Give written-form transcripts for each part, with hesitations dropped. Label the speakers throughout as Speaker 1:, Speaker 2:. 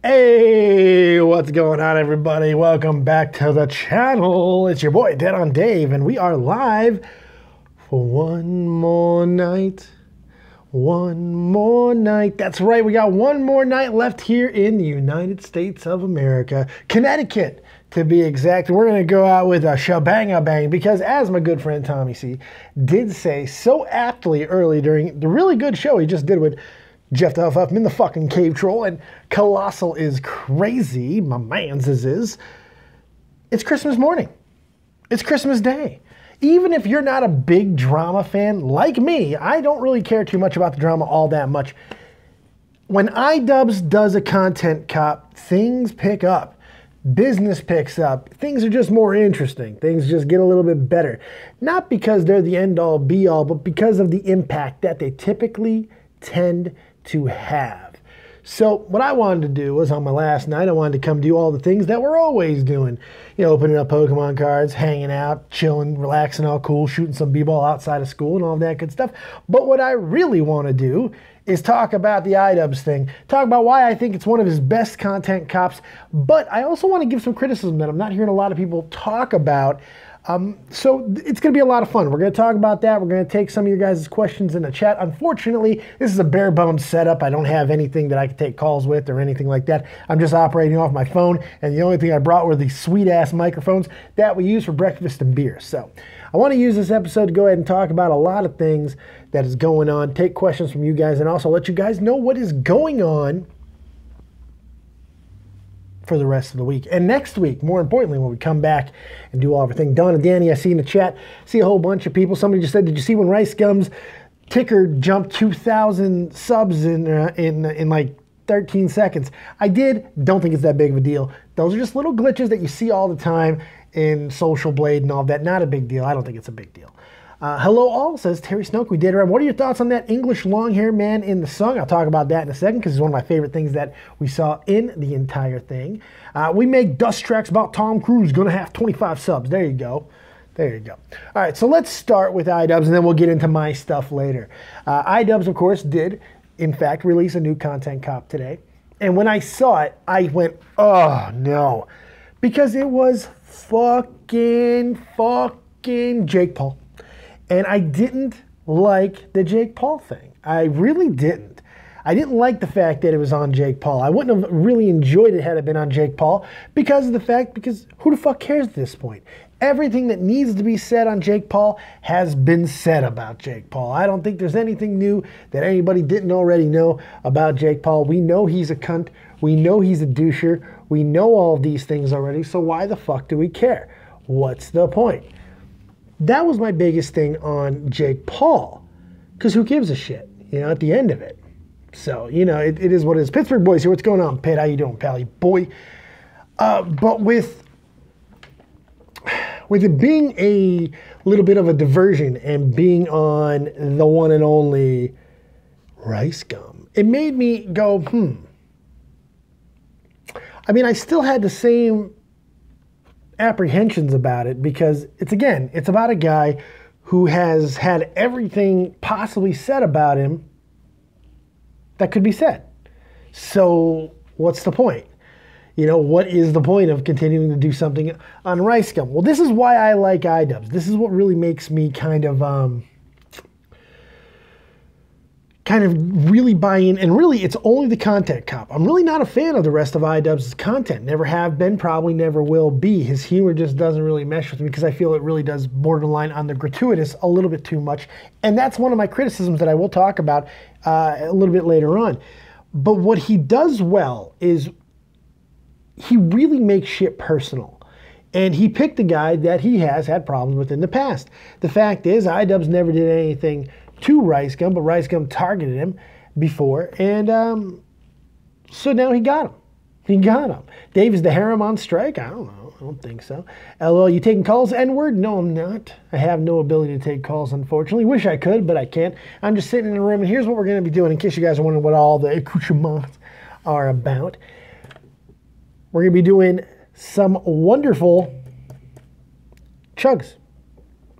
Speaker 1: Hey, what's going on, everybody? Welcome back to the channel. It's your boy, Dead on Dave, and we are live for one more night. One more night. That's right, we got one more night left here in the United States of America. Connecticut, to be exact. We're going to go out with a shebang-a-bang because, as my good friend Tommy C did say so aptly early during the really good show he just did with Jeff the Huffman, the fucking cave troll, and Colossal is crazy, my man's is. It's Christmas morning. It's Christmas Day. Even if you're not a big drama fan like me, I don't really care too much about the drama all that much. When Idubbbz does a content cop, things pick up. Business picks up. Things are just more interesting. Things just get a little bit better. Not because they're the end-all, be-all, but because of the impact that they typically tend to have. So what I wanted to do was, on my last night, I wanted to come do all the things that we're always doing. You know, opening up Pokemon cards, hanging out, chilling, relaxing, all cool, shooting some b-ball outside of school and all that good stuff. But what I really want to do is talk about the Idubbbz thing, talk about why I think it's one of his best content cops, but I also want to give some criticism that I'm not hearing a lot of people talk about. So it's going to be a lot of fun. We're going to talk about that. We're going to take some of your guys' questions in the chat. Unfortunately, this is a bare bones setup. I don't have anything that I can take calls with or anything like that. I'm just operating off my phone, and the only thing I brought were these sweet-ass microphones that we use for breakfast and beer. So I want to use this episode to go ahead and talk about a lot of things that is going on, take questions from you guys, and also let you guys know what is going on for the rest of the week. And next week, more importantly, when we come back and do all everything. Don and Danny, I see in the chat, see a whole bunch of people. Somebody just said, did you see when RiceGum's ticker jumped 2,000 subs in like 13 seconds? I did. Don't think it's that big of a deal. Those are just little glitches that you see all the time in Social Blade and all that. Not a big deal. I don't think it's a big deal. Hello all, says Terry Snoke. We did it right. What are your thoughts on that English long hair man in the song? I'll talk about that in a second because it's one of my favorite things that we saw in the entire thing. We make dust tracks about Tom Cruise gonna have 25 subs. There you go. There you go. All right, so let's start with Idubbbz and then we'll get into my stuff later. Idubbbz, of course, did, in fact, release a new content cop today. And when I saw it, I went, oh no. Because it was fucking Jake Paul. And I didn't like the Jake Paul thing. I really didn't. I didn't like the fact that it was on Jake Paul. I wouldn't have really enjoyed it had it been on Jake Paul because who the fuck cares at this point? Everything that needs to be said on Jake Paul has been said about Jake Paul. I don't think there's anything new that anybody didn't already know about Jake Paul. We know he's a cunt. We know he's a doucher. We know all of these things already, so why the fuck do we care? What's the point? That was my biggest thing on Jake Paul, because who gives a shit, you know, at the end of it. So, you know, it is what it is. Pittsburgh boys here, what's going on, Pitt? How you doing, pally boy? But with it being a little bit of a diversion and being on the one and only RiceGum, it made me go, I mean, I still had the same apprehensions about it because it's about a guy who has had everything possibly said about him that could be said. So what's the point? You know, what is the point of continuing to do something on RiceGum? Well, this is why I like Idubbbz. This is what really makes me kind of really buy in, and really it's only the content cop. I'm really not a fan of the rest of Idubbbz's content. Never have been, probably never will be. His humor just doesn't really mesh with me because I feel it really does borderline on the gratuitous a little bit too much. And that's one of my criticisms that I will talk about a little bit later on. But what he does well is he really makes shit personal. And he picked a guy that he has had problems with in the past. The fact is, Idubbbz never did anything to RiceGum, but RiceGum targeted him before, and so now he got him. He got him. Dave, is the harem on strike? I don't know. I don't think so. LOL, you taking calls, N-word? No, I'm not. I have no ability to take calls, unfortunately. Wish I could, but I can't. I'm just sitting in a room, and here's what we're going to be doing, in case you guys are wondering what all the accoutrements are about. We're going to be doing some wonderful chugs.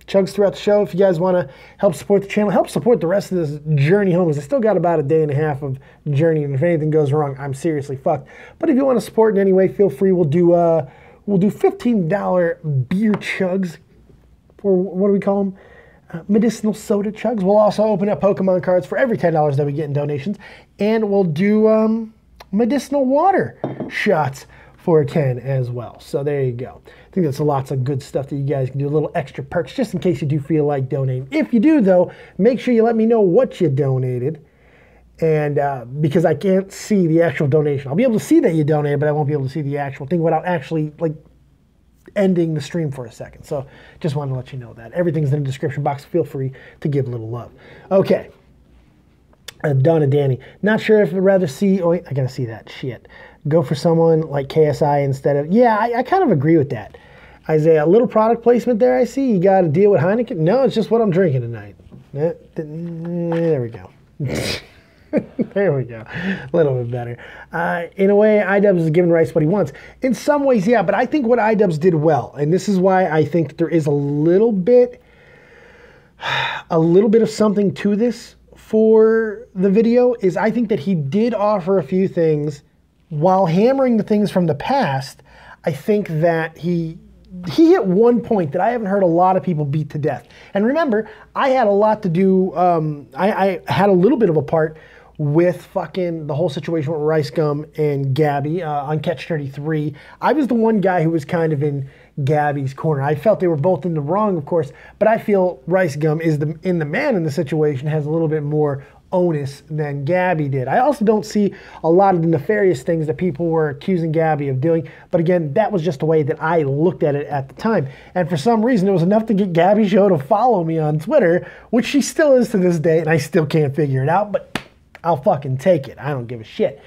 Speaker 1: chugs throughout the show. If you guys want to help support the channel, help support the rest of this journey home, because I still got about a day and a half of journey, and if anything goes wrong, I'm seriously fucked. But if you want to support in any way, feel free. We'll do $15 beer chugs, or what do we call them? Medicinal soda chugs. We'll also open up Pokemon cards for every $10 that we get in donations, and we'll do medicinal water shots for 10 as well. So there you go. I think that's lots of good stuff that you guys can do, a little extra perks just in case you do feel like donating. If you do, though, make sure you let me know what you donated, and because I can't see the actual donation. I'll be able to see that you donated, but I won't be able to see the actual thing without actually like ending the stream for a second. So just wanted to let you know that. Everything's in the description box. Feel free to give a little love. Okay. Donna Danny. Not sure if I'd rather see... Oh, wait, I gotta see that. Shit. Go for someone like KSI instead of... Yeah, I kind of agree with that. Isaiah, a little product placement there I see. You got to deal with Heineken? No, it's just what I'm drinking tonight. There we go. There we go. A little bit better. In a way, Idubbbz is giving Rice what he wants. In some ways, yeah, but I think what Idubbbz did well, and this is why I think there is a little bit of something to this for the video, is I think that he did offer a few things while hammering the things from the past. I think that he hit one point that I haven't heard a lot of people beat to death. And remember, I had a lot to do, I had a little bit of a part with fucking the whole situation with RiceGum and Gabby on Catch 33. I was the one guy who was kind of in Gabby's corner. I felt they were both in the wrong, of course, but I feel RiceGum is the man in the situation, has a little bit more onus than Gabby did. I also don't see a lot of the nefarious things that people were accusing Gabby of doing, but again, that was just the way that I looked at it at the time. And for some reason, it was enough to get Gabby Show to follow me on Twitter, which she still is to this day, and I still can't figure it out, but I'll fucking take it. I don't give a shit.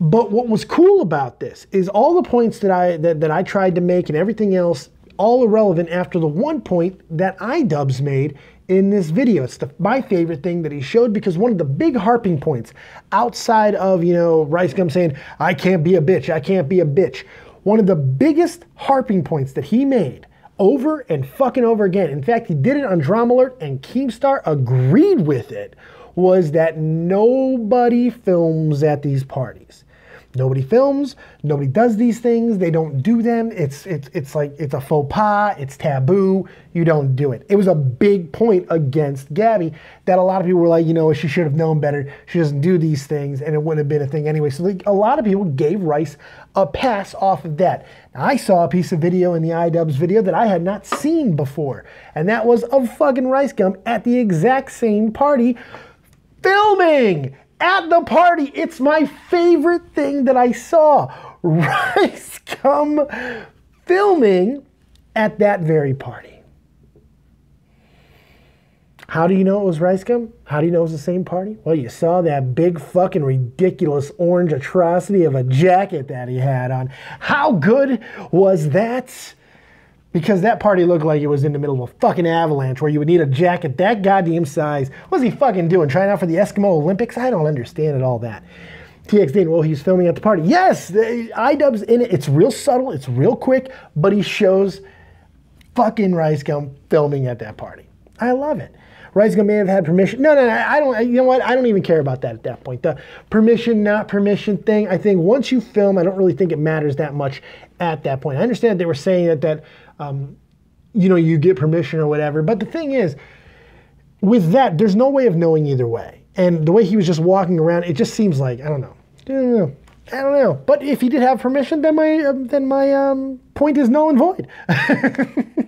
Speaker 1: But what was cool about this is all the points that I tried to make and everything else, all irrelevant after the one point that Idubbbz made in this video. It's my favorite thing that he showed, because one of the big harping points outside of, you know, RiceGum saying, I can't be a bitch, I can't be a bitch. One of the biggest harping points that he made over and fucking over again, in fact, he did it on Drama Alert and Keemstar agreed with it, was that nobody films at these parties. Nobody films, nobody does these things, they don't do them, it's like, it's a faux pas, it's taboo, you don't do it. It was a big point against Gabby that a lot of people were like, you know, she should have known better, she doesn't do these things, and it wouldn't have been a thing anyway. So like, a lot of people gave Rice a pass off of that. Now, I saw a piece of video in the Idubbbz video that I had not seen before, and that was of fucking RiceGum at the exact same party, filming at the party. It's my favorite thing that I saw. RiceGum filming at that very party. How do you know it was RiceGum? How do you know it was the same party? Well, you saw that big fucking ridiculous orange atrocity of a jacket that he had on. How good was that? Because that party looked like it was in the middle of a fucking avalanche where you would need a jacket that goddamn size. What was he fucking doing? Trying out for the Eskimo Olympics? I don't understand it, all that. TX Dane, well, he's filming at the party. Yes, the Idubbbz in it. It's real subtle, it's real quick, but he shows fucking RiceGum filming at that party. I love it. RiceGum may have had permission. No, I don't, you know what? I don't even care about that at that point. The permission, not permission thing, I think once you film, I don't really think it matters that much at that point. I understand they were saying that you know, you get permission or whatever. But the thing is, with that, there's no way of knowing either way. And the way he was just walking around, it just seems like, I don't know. But if he did have permission, then my point is null and void.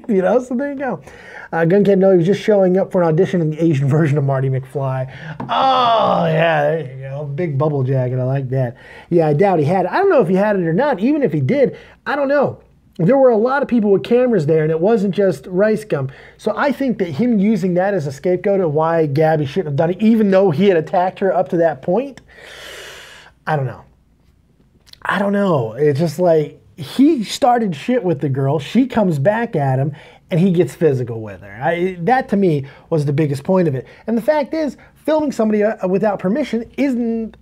Speaker 1: You know, so there you go. Guncannon, no, he was just showing up for an audition in the Asian version of Marty McFly. Oh, yeah, there you go. Big bubble jacket, I like that. Yeah, I doubt he had it. I don't know if he had it or not. Even if he did, I don't know. There were a lot of people with cameras there, and it wasn't just RiceGum. So I think that him using that as a scapegoat of why Gabby shouldn't have done it, even though he had attacked her up to that point, I don't know. I don't know. It's just like, he started shit with the girl, she comes back at him, and he gets physical with her. That, to me, was the biggest point of it. And the fact is, filming somebody without permission isn't...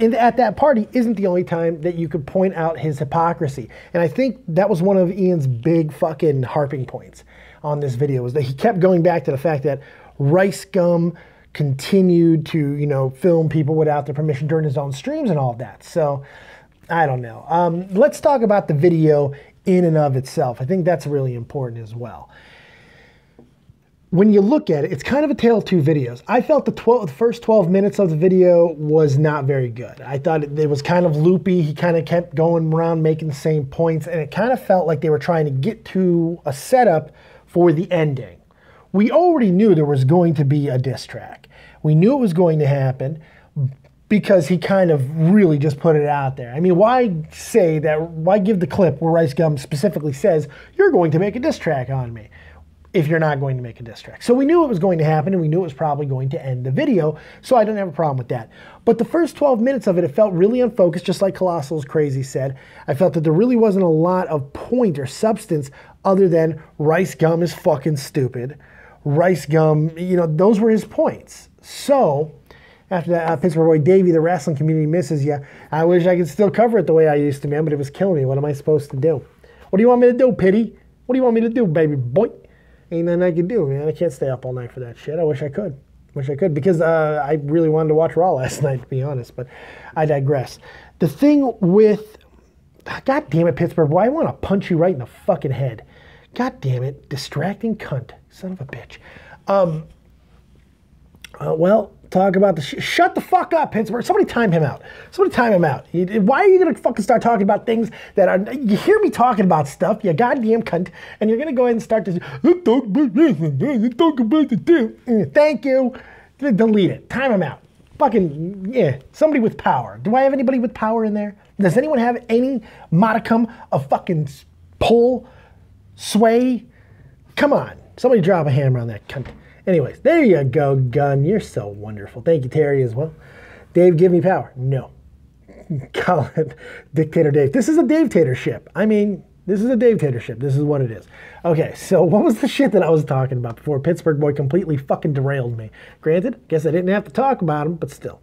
Speaker 1: at that party isn't the only time that you could point out his hypocrisy. And I think that was one of Ian's big fucking harping points on this video was that he kept going back to the fact that RiceGum continued to, you know, film people without their permission during his own streams and all of that. So, I don't know. Let's talk about the video in and of itself. I think that's really important as well. When you look at it, it's kind of a tale of two videos. I felt the first 12 minutes of the video was not very good. I thought it was kind of loopy. He kind of kept going around making the same points, and it kind of felt like they were trying to get to a setup for the ending. We already knew there was going to be a diss track. We knew it was going to happen because he kind of really just put it out there. I mean, why say that? Why give the clip where RiceGum specifically says, you're going to make a diss track on me, if you're not going to make a diss track? So we knew it was going to happen, and we knew it was probably going to end the video, so I didn't have a problem with that. But the first 12 minutes of it, it felt really unfocused, just like Colossal's Crazy said. I felt that there really wasn't a lot of point or substance other than RiceGum is fucking stupid. RiceGum, you know, those were his points. So, after that, Pittsburgh boy Davey, the wrestling community misses you. I wish I could still cover it the way I used to, man, but it was killing me. What am I supposed to do? What do you want me to do, Pity? What do you want me to do, baby boy? Ain't nothing I can do, man. I can't stay up all night for that shit. I wish I could. Wish I could, because I really wanted to watch Raw last night, to be honest, but I digress. The thing with, God damn it, Pittsburgh boy, I want to punch you right in the fucking head. God damn it, distracting cunt, son of a bitch. Well, talk about the shut the fuck up, Pittsburgh. Somebody time him out. Somebody time him out. Why are you gonna fucking start talking about things that are? You hear me talking about stuff, you goddamn cunt, and you're gonna go ahead and start to talk about this, talk about the thank you. Delete it. Time him out. Fucking yeah. Somebody with power. Do I have anybody with power in there? Does anyone have any modicum of fucking pull, sway? Come on. Somebody drop a hammer on that cunt. Anyways, there you go, Gun. You're so wonderful. Thank you, Terry, as well. Dave, give me power. No. Call it Dictator Dave. This is a Dave-tatorship. I mean, this is a Dave-tatorship. This is what it is. Okay, so what was the shit that I was talking about before Pittsburgh boy completely fucking derailed me? Granted, guess I didn't have to talk about him, but still.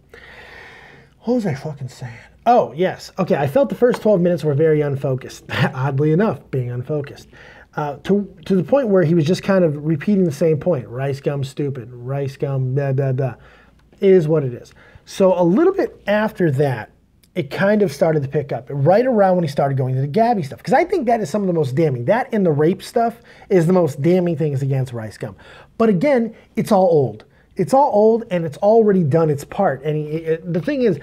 Speaker 1: What was I fucking saying? Oh, yes. Okay, I felt the first 12 minutes were very unfocused. Oddly enough, being unfocused. To the point where he was just kind of repeating the same point. RiceGum stupid. RiceGum blah, blah, blah. It is what it is. So a little bit after that, it kind of started to pick up. Right around when he started going to the Gabby stuff. Because I think that is some of the most damning. That and the rape stuff is the most damning things against RiceGum. But again, it's all old. It's all old, and it's already done its part. And the thing is,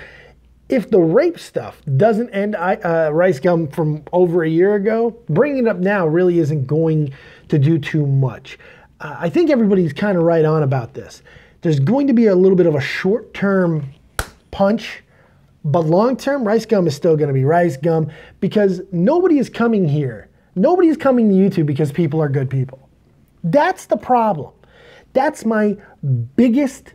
Speaker 1: if the rape stuff doesn't end RiceGum from over a year ago, bringing it up now really isn't going to do too much. I think everybody's kind of right on about this. There's going to be a little bit of a short-term punch, but long-term, RiceGum is still going to be RiceGum because nobody is coming here. Nobody is coming to YouTube because people are good people. That's the problem. That's my biggest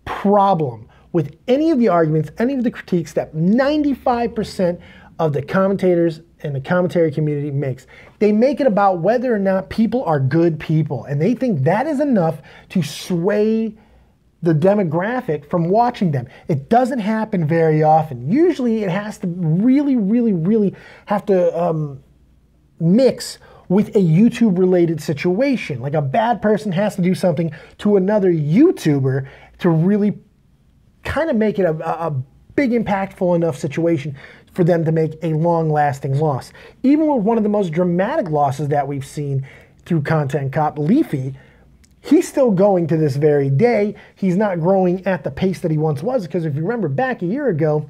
Speaker 1: problem with any of the arguments, any of the critiques that 95% of the commentators and the commentary community makes. They make it about whether or not people are good people, and they think that is enough to sway the demographic from watching them. It doesn't happen very often. Usually it has to really, really, really have to mix with a YouTube-related situation. Like a bad person has to do something to another YouTuber to really kind of make it a big, impactful enough situation for them to make a long-lasting loss. Even with one of the most dramatic losses that we've seen through Content Cop, Leafy, he's still going to this very day. He's not growing at the pace that he once was, because if you remember back a year ago,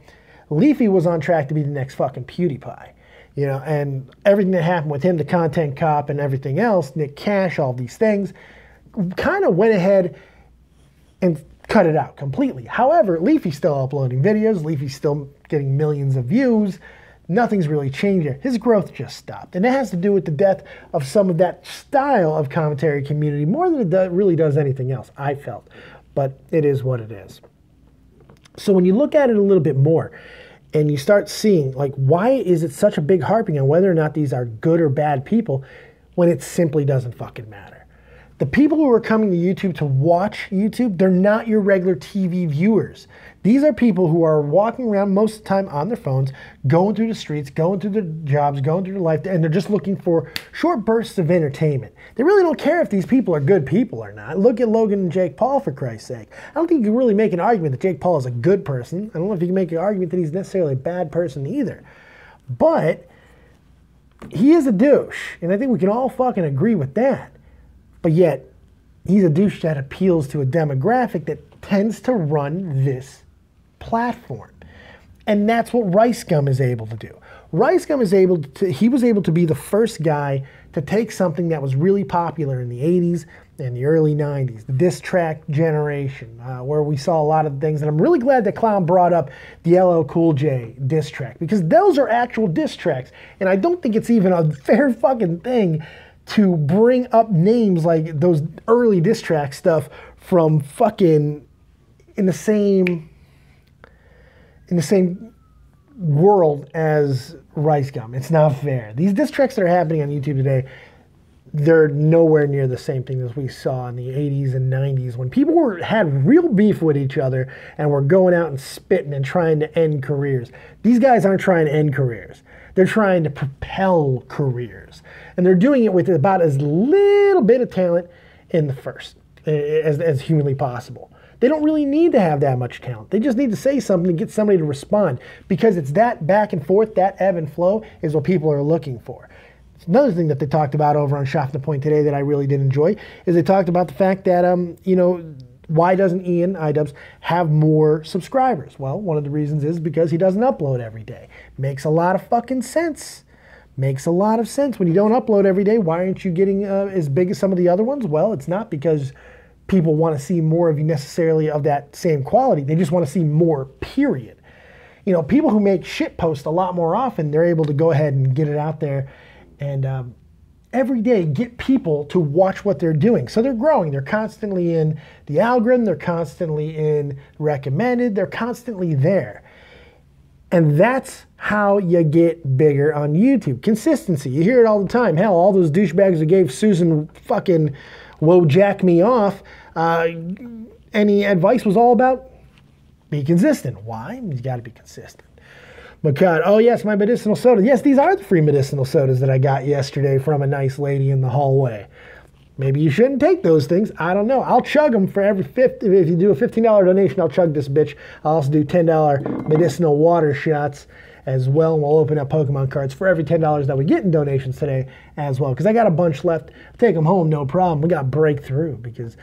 Speaker 1: Leafy was on track to be the next fucking PewDiePie. You know, and everything that happened with him, the Content Cop and everything else, Nick Cash, all these things, kind of went ahead and cut it out completely. However, Leafy's still uploading videos. Leafy's still getting millions of views. Nothing's really changed here. His growth just stopped. And it has to do with the death of some of that style of commentary community more than it really does anything else, I felt. But it is what it is. So when you look at it a little bit more and you start seeing, like, why is it such a big harping on whether or not these are good or bad people when it simply doesn't fucking matter? The people who are coming to YouTube to watch YouTube, they're not your regular TV viewers. These are people who are walking around most of the time on their phones, going through the streets, going through their jobs, going through their life, and they're just looking for short bursts of entertainment. They really don't care if these people are good people or not. Look at Logan and Jake Paul, for Christ's sake. I don't think you can really make an argument that Jake Paul is a good person. I don't know if you can make an argument that he's necessarily a bad person either. But he is a douche, and I think we can all fucking agree with that. But yet, he's a douche that appeals to a demographic that tends to run this platform. And that's what RiceGum is able to do. RiceGum is able to, he was able to be the first guy to take something that was really popular in the 80s and the early 90s, the diss track generation, where we saw a lot of things. And I'm really glad that Clown brought up the LL Cool J diss track, because those are actual diss tracks. And I don't think it's even a fair fucking thing to bring up names like those early diss track stuff from fucking in the same world as RiceGum. It's not fair. These diss tracks that are happening on YouTube today, they're nowhere near the same thing as we saw in the 80s and 90s when people had real beef with each other and were going out and spitting and trying to end careers. These guys aren't trying to end careers. They're trying to propel careers. And they're doing it with about as little bit of talent in the first as humanly possible. They don't really need to have that much talent. They just need to say something to get somebody to respond, because it's that back and forth, that ebb and flow is what people are looking for. Another thing that they talked about over on Shop the Point today that I really did enjoy is they talked about the fact that, you know, why doesn't Idubbbz have more subscribers? Well, one of the reasons is because he doesn't upload every day. Makes a lot of fucking sense. Makes a lot of sense. When you don't upload every day, why aren't you getting as big as some of the other ones? Well, it's not because people want to see more of you necessarily of that same quality. They just want to see more, period. You know, people who make shit post a lot more often, they're able to go ahead and get it out there and every day get people to watch what they're doing. So they're growing. They're constantly in the algorithm. They're constantly in recommended. They're constantly there. And that's how you get bigger on YouTube. Consistency. You hear it all the time. Hell, all those douchebags who gave Susan fucking "whoa, jack me off," any advice was all about be consistent. Why? You got to be consistent. But God, oh yes, my medicinal soda. Yes, these are the free medicinal sodas that I got yesterday from a nice lady in the hallway. Maybe you shouldn't take those things. I don't know. I'll chug them for every if you do a $15 donation, I'll chug this bitch. I'll also do $10 medicinal water shots as well. We'll open up Pokemon cards for every $10 that we get in donations today as well. Because I got a bunch left. Take them home, no problem. We got breakthrough because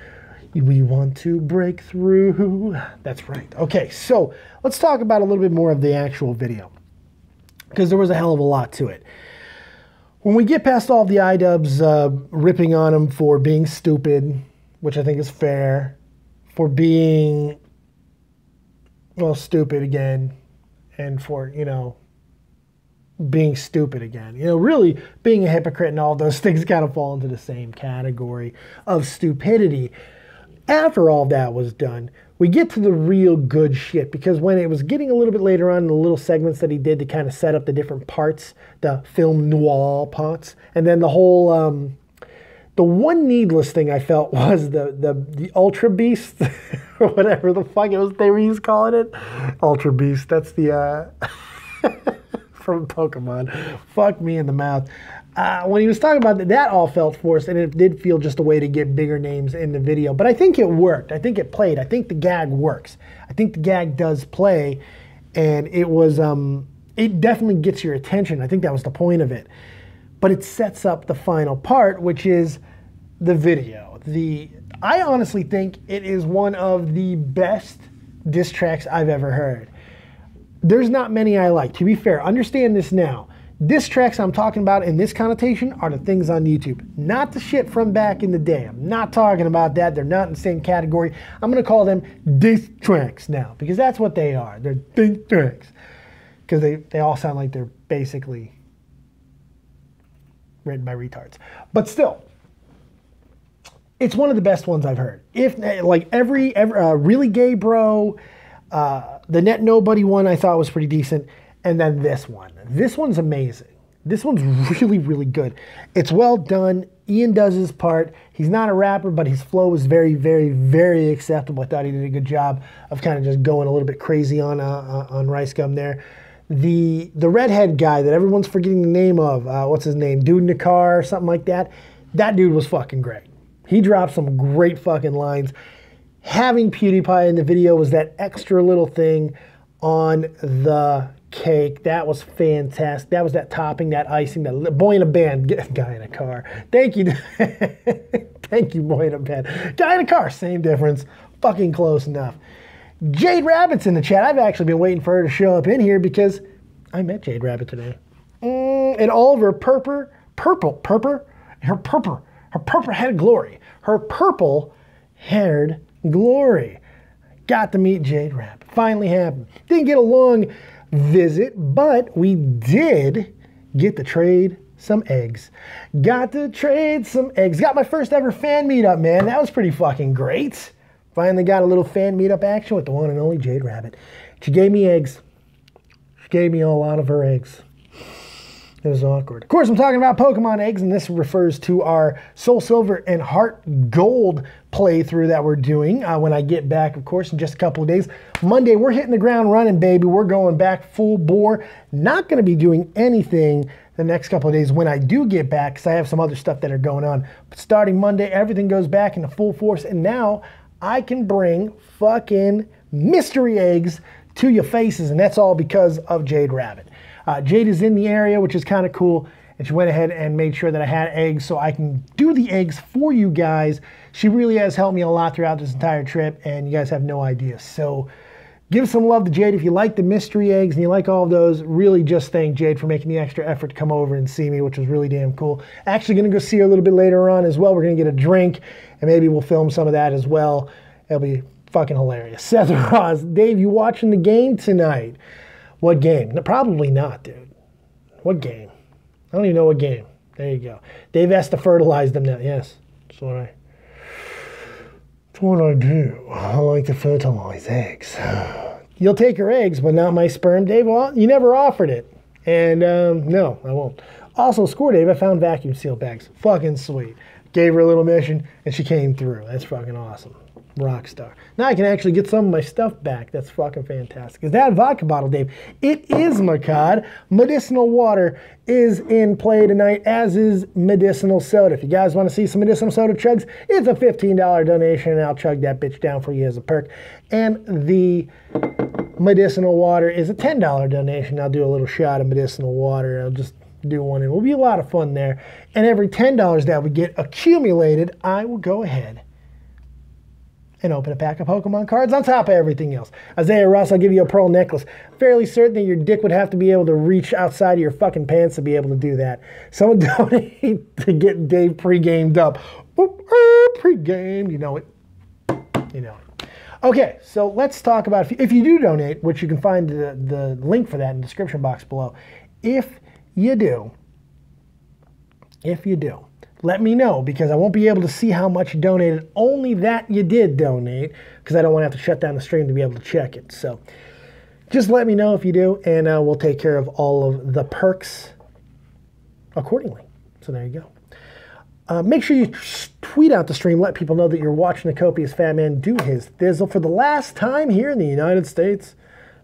Speaker 1: we want to break through. That's right. Okay, so let's talk about a little bit more of the actual video, because there was a hell of a lot to it. When we get past all the Idubbbz ripping on him for being stupid, which I think is fair, for being, well, stupid again, and for, you know, being stupid again. You know, really being a hypocrite and all those things kind of fall into the same category of stupidity. After all that was done, we get to the real good shit, because when it was getting a little bit later on in the little segments that he did to kind of set up the different parts, the film noir parts, and then the whole, the one needless thing I felt was the Ultra Beast, or whatever the fuck it was they were calling it. Ultra Beast, that's the, from Pokemon. Fuck me in the mouth. When he was talking about that, that all felt forced, and it did feel just a way to get bigger names in the video. But I think it worked. I think it played. I think the gag works. I think the gag does play, and it was, it definitely gets your attention. I think that was the point of it. But it sets up the final part, which is the video. I honestly think it is one of the best diss tracks I've ever heard. There's not many I like. To be fair, understand this now. Diss tracks I'm talking about in this connotation are the things on YouTube, not the shit from back in the day. I'm not talking about that. They're not in the same category. I'm going to call them diss tracks now, because that's what they are. They're diss tracks, because they all sound like they're basically written by retards. But still, it's one of the best ones I've heard. If like every Really Gay Bro, the Net Nobody one I thought was pretty decent. And then this one. This one's amazing. This one's really, really good. It's well done. Ian does his part. He's not a rapper, but his flow is very, very, very acceptable. I thought he did a good job of kind of just going a little bit crazy on RiceGum there. The redhead guy that everyone's forgetting the name of, what's his name? Dude in the car or something like that. That dude was fucking great. He dropped some great fucking lines. Having PewDiePie in the video was that extra little thing on the cake. That was fantastic. That was that topping, that icing, that boy in a band, guy in a car. Thank you. Thank you, boy in a band. Guy in a car, same difference. Fucking close enough. Jade Rabbit's in the chat. I've actually been waiting for her to show up in here because I met Jade Rabbit today. And all of her purple-headed glory. Her purple-haired glory. Got to meet Jade Rabbit. Finally happened. Didn't get a long visit, but we did get to trade some eggs. Got to trade some eggs. Got my first ever fan meetup, man. That was pretty fucking great. Finally got a little fan meetup action with the one and only Jade Rabbit. She gave me eggs. She gave me a lot of her eggs. It was awkward. Of course, I'm talking about Pokemon eggs, and this refers to our Soul Silver and Heart Gold playthrough that we're doing when I get back, of course, in just a couple of days. Monday, we're hitting the ground running, baby. We're going back full bore. Not going to be doing anything the next couple of days when I do get back because I have some other stuff that are going on. But starting Monday, everything goes back into full force, and now I can bring fucking mystery eggs to your faces, and that's all because of Jade Rabbit. Jade is in the area, which is kind of cool, and she went ahead and made sure that I had eggs so I can do the eggs for you guys. She really has helped me a lot throughout this entire trip, and you guys have no idea. So give some love to Jade. If you like the mystery eggs and you like all of those, really just thank Jade for making the extra effort to come over and see me, which was really damn cool. Actually going to go see her a little bit later on as well. We're going to get a drink, and maybe we'll film some of that as well. It'll be fucking hilarious. Seth Ross, Dave, you watching the game tonight? What game? No, probably not, dude. What game? I don't even know what game. There you go. Dave has to fertilize them now. Yes, that's what I do. I like to fertilize eggs. You'll take her eggs, but not my sperm, Dave. Well, you never offered it. And no, I won't. Also, Score Dave, I found vacuum seal bags. Fucking sweet. Gave her a little mission, and she came through. That's fucking awesome. Rock star. Now I can actually get some of my stuff back. That's fucking fantastic. Is that vodka bottle, Dave? It is, Makad. Medicinal water is in play tonight, as is medicinal soda. If you guys want to see some medicinal soda chugs, it's a $15 donation, and I'll chug that bitch down for you as a perk. And the medicinal water is a $10 donation. I'll do a little shot of medicinal water. I'll just do one, and it will be a lot of fun there. And every $10 that we get accumulated, I will go ahead and open a pack of Pokemon cards on top of everything else. Isaiah Ross, I'll give you a pearl necklace. Fairly certain that your dick would have to be able to reach outside of your fucking pants to be able to do that. Someone donate to get Dave pre-gamed up. Pre-gamed, you know it. You know it. Okay, so let's talk about, if you do donate, which you can find the link for that in the description box below. If you do, let me know, because I won't be able to see how much you donated, only that you did donate, because I don't want to have to shut down the stream to be able to check it. So just let me know if you do, and we'll take care of all of the perks accordingly. So there you go. Make sure you tweet out the stream, let people know that you're watching the Copious Fat Man do his thizzle for the last time here in the United States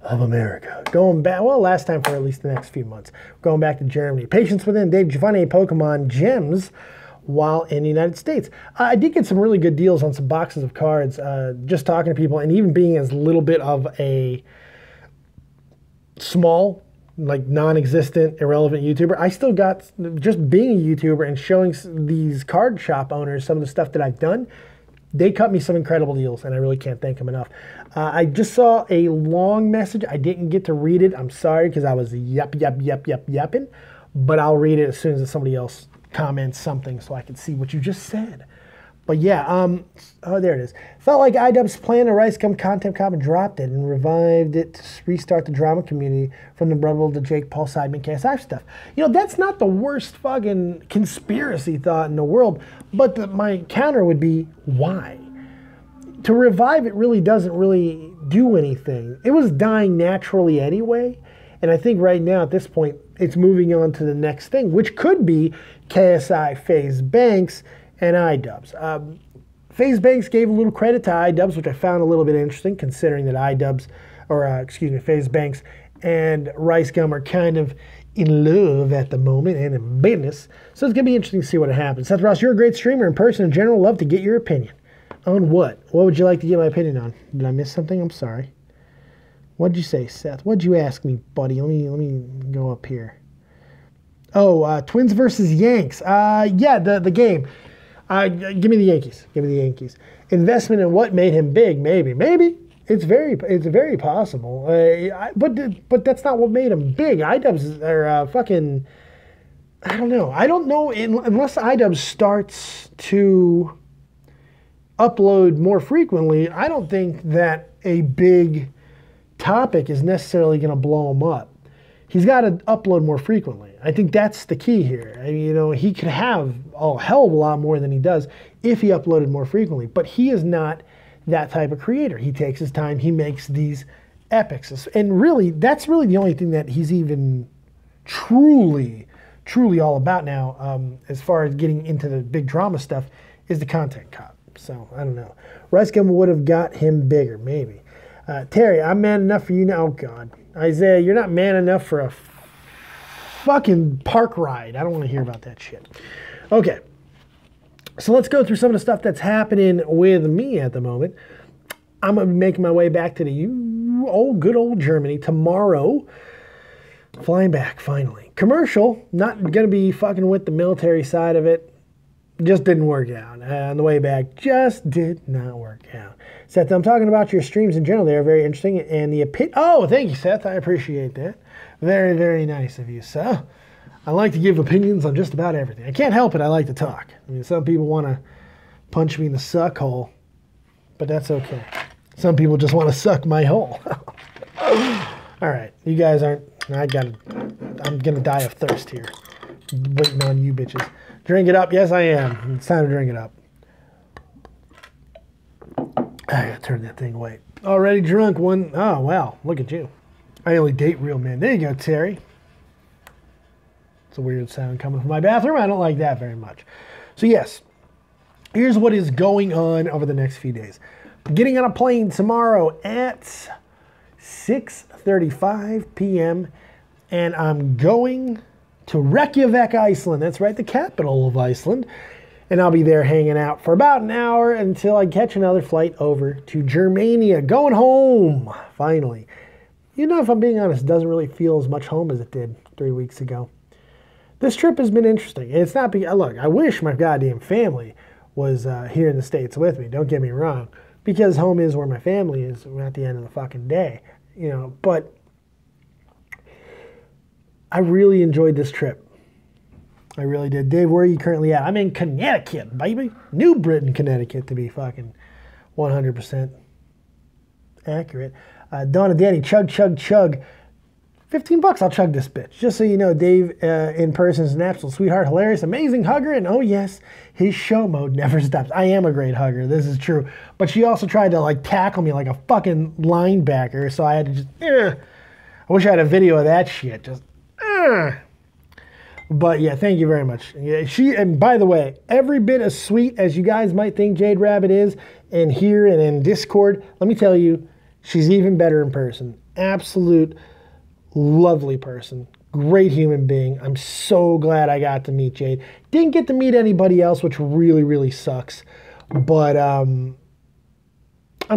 Speaker 1: of America. Going back, well, last time for at least the next few months. Going back to Germany. Patience within. Dave, did you find any Pokemon gems while in the United States? I did get some really good deals on some boxes of cards, just talking to people, and even being as little bit of a small, like non-existent, irrelevant YouTuber, I still got, just being a YouTuber and showing these card shop owners some of the stuff that I've done, they cut me some incredible deals, and I really can't thank them enough. I just saw a long message. I didn't get to read it. I'm sorry, because I was yapping, but I'll read it as soon as somebody else comments something so I can see what you just said. But yeah, oh, there it is. Felt like Idubbbz planned a RiceGum content cop and dropped it and revived it to restart the drama community from the Brubble to Jake Paul Sideman KSI stuff. You know, that's not the worst fucking conspiracy thought in the world, but my counter would be, why? To revive it really doesn't really do anything. It was dying naturally anyway, And I think right now at this point, it's moving on to the next thing, which could be KSI, FaZe Banks, and Idubbbz. FaZe Banks gave a little credit to Idubbbz, which I found a little bit interesting, considering that FaZe Banks and RiceGum are kind of in love at the moment and in business. So it's going to be interesting to see what happens. Seth Ross, you're a great streamer in person in general. Love to get your opinion. On what? What would you like to get my opinion on? Did I miss something? I'm sorry. What'd you say, Seth? What'd you ask me, buddy? Let me go up here. Oh, Twins versus Yanks. Yeah, the game. Give me the Yankees. Give me the Yankees. Investment in what made him big? Maybe. It's very possible. But that's not what made him big. Idubbbz are fucking. I don't know. I don't know unless Idubbbz starts to upload more frequently. I don't think that a big topic is necessarily going to blow him up. He's got to upload more frequently. I think that's the key here. I mean, he could have a hell of a lot more than he does if he uploaded more frequently. But he is not that type of creator. He takes his time. He makes these epics. And really, that's really the only thing that he's even truly all about now, as far as getting into the big drama stuff, is the content cop. So, I don't know. RiceGum would have got him bigger, maybe. Terry, I'm man enough for you now. Oh, God. Isaiah, you're not man enough for a fucking park ride. I don't want to hear about that shit. Okay. So let's go through some of the stuff that's happening with me at the moment. I'm going to be making my way back to the good old Germany tomorrow. Flying back, finally. Commercial, not going to be fucking with the military side of it. Just didn't work out. On the way back, just did not work out. Seth, I'm talking about your streams in general. They are very interesting. And oh, thank you, Seth. I appreciate that. Very, very nice of you, sir. I like to give opinions on just about everything. I can't help it. I like to talk. I mean, some people want to punch me in the suck hole, but that's okay. Some people just want to suck my hole. All right. You guys aren't... I'm going to die of thirst here. Waiting on you bitches. Drink it up. Yes, I am. It's time to drink it up. I gotta turn that thing away. Already drunk one. Oh, wow. Look at you. I only date real men. There you go, Terry. It's a weird sound coming from my bathroom. I don't like that very much. So, yes. Here's what is going on over the next few days. Getting on a plane tomorrow at 6:35 p.m. And I'm going to Reykjavik, Iceland. That's right, the capital of Iceland. And I'll be there hanging out for about an hour until I catch another flight over to Germania. Going home, finally. You know, if I'm being honest, it doesn't really feel as much home as it did 3 weeks ago. This trip has been interesting. It's not because, look, I wish my goddamn family was here in the States with me. Don't get me wrong. Because home is where my family is at the end of the fucking day. You know, but I really enjoyed this trip. I really did. Dave, where are you currently at? I'm in Connecticut, baby. New Britain, Connecticut, to be fucking 100% accurate. Donna Danny, chug. 15 bucks, I'll chug this bitch. Just so you know, Dave in person is an absolute sweetheart, hilarious, amazing hugger, and oh yes, his show mode never stops. I am a great hugger, this is true. But she also tried to like tackle me like a fucking linebacker, so I had to just, I wish I had a video of that shit, just, But yeah, thank you very much. Yeah, and by the way, every bit as sweet as you guys might think Jade Rabbit is, and here and in Discord, let me tell you, she's even better in person. Absolute lovely person. Great human being. I'm so glad I got to meet Jade. Didn't get to meet anybody else, which really, really sucks. But I'm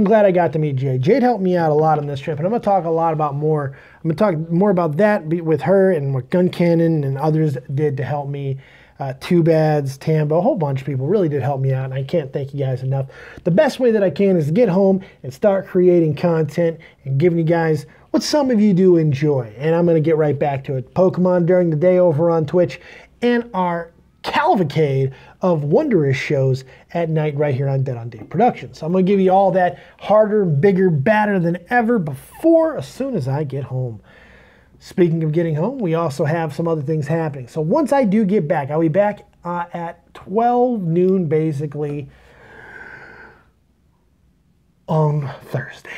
Speaker 1: glad I got to meet Jade. Jade helped me out a lot on this trip, and I'm going to talk a lot about more. I'm going to talk more about that with her and what Guncannon and others did to help me. Idubbbz, Tambo, a whole bunch of people really did help me out, and I can't thank you guys enough. The best way that I can is to get home and start creating content and giving you guys what some of you do enjoy. And I'm going to get right back to it. Pokemon during the day over on Twitch, and our cavalcade of wondrous shows at night right here on Dead on Day Productions. So I'm going to give you all that harder, bigger, badder than ever as soon as I get home. Speaking of getting home, we also have some other things happening. So once I do get back, I'll be back at 12 noon basically on Thursday.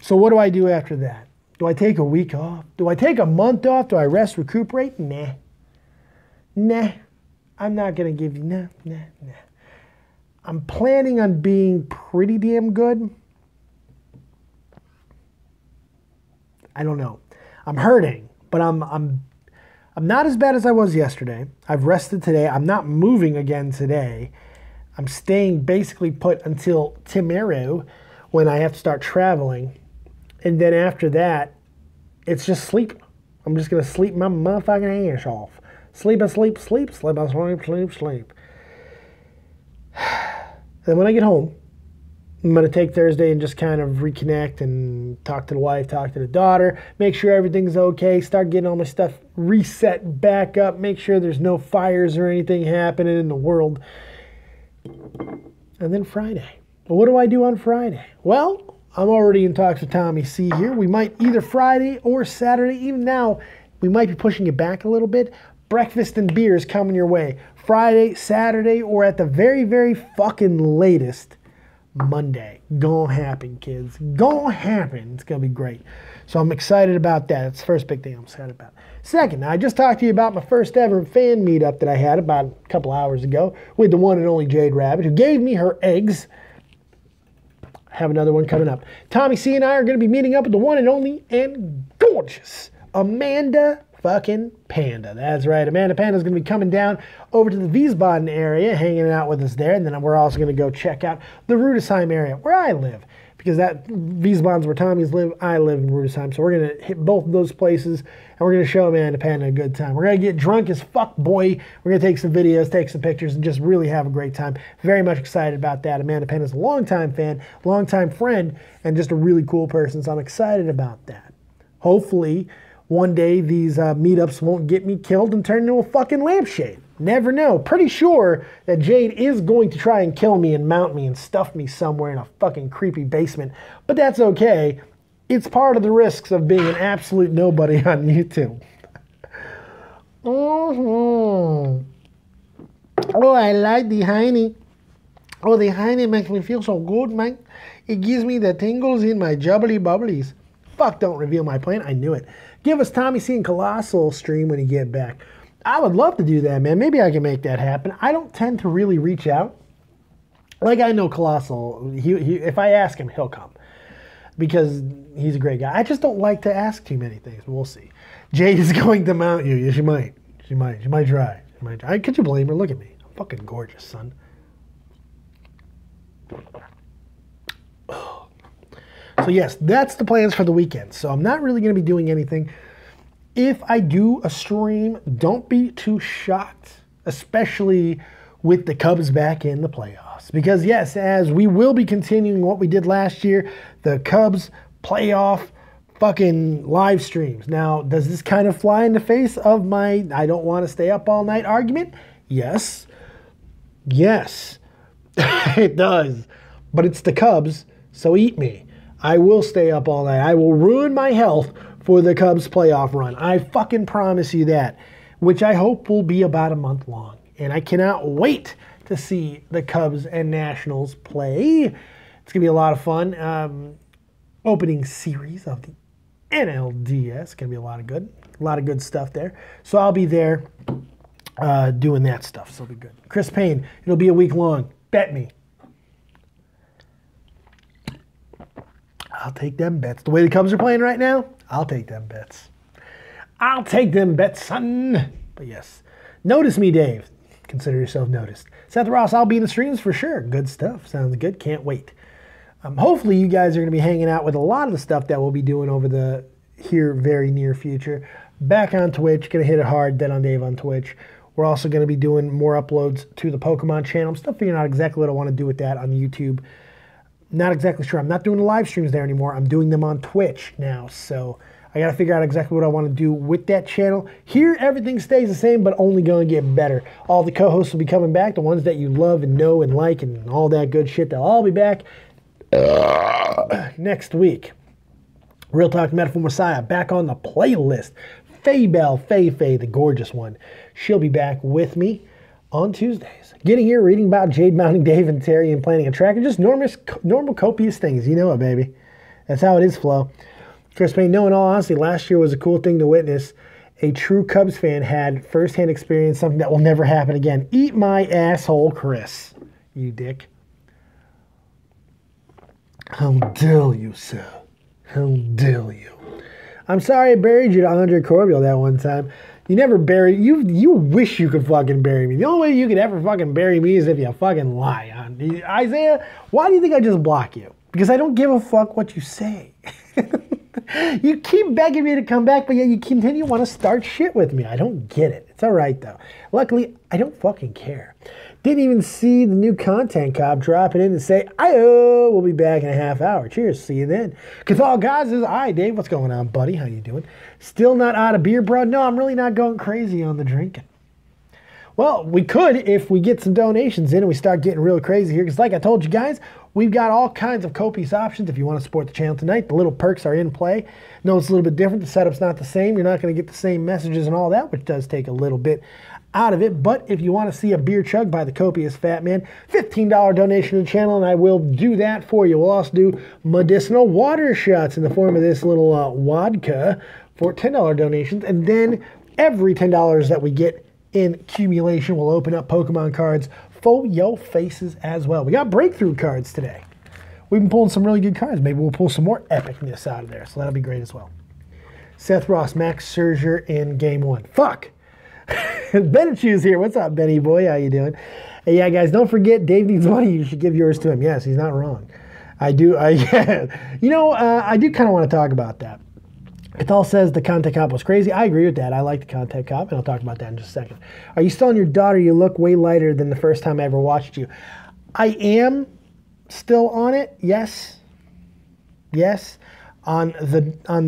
Speaker 1: So what do I do after that? Do I take a week off? Do I take a month off? Do I rest, recuperate? Nah. Nah. I'm not going to give you, nah. I'm planning on being pretty damn good. I don't know. I'm hurting, but I'm not as bad as I was yesterday. I've rested today. I'm not moving again today. I'm staying basically put until tomorrow when I have to start traveling. And then after that, it's just sleep. I'm just going to sleep my motherfucking ass off. Sleep and sleep, sleep, sleep and sleep, sleep, sleep. Then when I get home, I'm going to take Thursday and just kind of reconnect and talk to the wife, talk to the daughter, make sure everything's okay, start getting all my stuff reset back up, make sure there's no fires or anything happening in the world. And then Friday. Well, what do I do on Friday? Well, I'm already in talks with Tommy C here. We might either Friday or Saturday. Even now, we might be pushing it back a little bit. Breakfast and beers coming your way. Friday, Saturday, or at the very, very fucking latest, Monday. Gonna happen, kids. Gonna happen. It's gonna be great. So I'm excited about that. It's the first big thing I'm excited about. Second, I just talked to you about my first ever fan meetup that I had about a couple hours ago with the one and only Jade Rabbit, who gave me her eggs. I have another one coming up. Tommy C and I are going to be meeting up with the one and only and gorgeous Amanda fucking Panda. That's right. Amanda Panda is going to be coming down over to the Wiesbaden area, hanging out with us there. And then we're also going to go check out the Rudesheim area where I live. Because that Wiesbaden's where Tommy's live, I live in Rudesheim. So we're going to hit both of those places, and we're going to show Amanda Panda a good time. We're going to get drunk as fuck, boy. We're going to take some videos, take some pictures, and just really have a great time. Very much excited about that. Amanda Panda's a longtime fan, longtime friend, and just a really cool person, so I'm excited about that. Hopefully, one day these meetups won't get me killed and turn into a fucking lampshade. Never know. Pretty sure that Jade is going to try and kill me and mount me and stuff me somewhere in a fucking creepy basement. But that's okay. It's part of the risks of being an absolute nobody on YouTube. Oh, I like the Heine. Oh, the Heine makes me feel so good, man. It gives me the tingles in my jubbly bubblies. Fuck, don't reveal my plan. I knew it. Give us Tommy C and Colossal stream when you get back. I would love to do that, man. Maybe I can make that happen. I don't tend to really reach out. Like, I know Colossal, if I ask him, he'll come. Because he's a great guy. I just don't like to ask too many things. We'll see. Jade is going to mount you. Yeah, she might. She might try. She might try. Could you blame her? Look at me. I'm fucking gorgeous, son. So yes, that's the plans for the weekend. So I'm not really going to be doing anything. If I do a stream, don't be too shocked, especially with the Cubs back in the playoffs. Because yes, as we will be continuing what we did last year, the Cubs playoff fucking live streams. Now, does this kind of fly in the face of my I don't want to stay up all night argument? Yes. Yes, it does. But it's the Cubs, so eat me. I will stay up all night. I will ruin my health for the Cubs playoff run. I fucking promise you that, which I hope will be about a month long. And I cannot wait to see the Cubs and Nationals play. It's going to be a lot of fun. Opening series of the NLDS. Going to be a lot of good stuff there. So I'll be there doing that stuff, so it'll be good. Chris Payne, it'll be a week long. Bet me. I'll take them bets. The way the Cubs are playing right now, I'll take them bets. I'll take them bets, son. But yes, notice me, Dave. Consider yourself noticed. Seth Ross, I'll be in the streams for sure. Good stuff. Sounds good. Can't wait. Hopefully you guys are going to be hanging out with a lot of the stuff that we'll be doing over the here very near future. Back on Twitch. Going to hit it hard. Dead on Dave on Twitch. We're also going to be doing more uploads to the Pokemon channel. I'm still figuring out exactly what I want to do with that on YouTube. Not exactly sure. I'm not doing the live streams there anymore. I'm doing them on Twitch now. So I got to figure out exactly what I want to do with that channel. Here, everything stays the same, but only going to get better. All the co-hosts will be coming back. The ones that you love and know and like and all that good shit, they'll all be back next week. Real Talk Metaphor Messiah back on the playlist. Faye Bell, Faye, the gorgeous one. She'll be back with me on Tuesdays. Getting here, reading about Jade mounting Dave and Terry and planning a track, and just normal copious things. You know it, baby. That's how it is, Flo. Chris Payne, no, in all honesty, last year was a cool thing to witness. A true Cubs fan had firsthand experience, something that will never happen again. Eat my asshole, Chris. You dick. How dare you, sir? How dare you? I'm sorry I buried you to Andre Corbell that one time. You never bury, you wish you could fucking bury me. The only way you could ever fucking bury me is if you fucking lie. Isaiah, why do you think I just block you? Because I don't give a fuck what you say. You keep begging me to come back, but yet you continue to want to start shit with me. I don't get it. It's all right, though. Luckily, I don't fucking care. Didn't even see the new content cop drop it in and say, "Ayo, we'll be back in a half hour. Cheers, see you then." Cathal Guys is, "Hi, Dave, what's going on, buddy? How you doing? Still not out of beer, bro?" No, I'm really not going crazy on the drinking. Well, we could if we get some donations in and we start getting real crazy here. Because like I told you guys, we've got all kinds of copious options if you want to support the channel tonight. The little perks are in play. No, it's a little bit different. The setup's not the same. You're not going to get the same messages and all that, which does take a little bit out of it. But if you want to see a beer chug by the Copious Fat Man, $15 donation to the channel, and I will do that for you. We'll also do medicinal water shots in the form of this little vodka for $10 donations. And then every $10 that we get in accumulation will open up Pokemon cards for your faces as well. We got breakthrough cards today. We've been pulling some really good cards. Maybe we'll pull some more epicness out of there, so that'll be great as well. Seth Ross, Max Scherzer in Game 1. Fuck! Benechu's here. What's up, Benny boy? How you doing? Hey, yeah, guys, don't forget, Dave needs money. You should give yours to him. Yes, he's not wrong. I do. You know, I do kind of want to talk about that. Cathal says the content cop was crazy. I agree with that. I like the content cop, and I'll talk about that in just a second. Are you still on your daughter? You look way lighter than the first time I ever watched you. I am still on it. Yes. Yes. On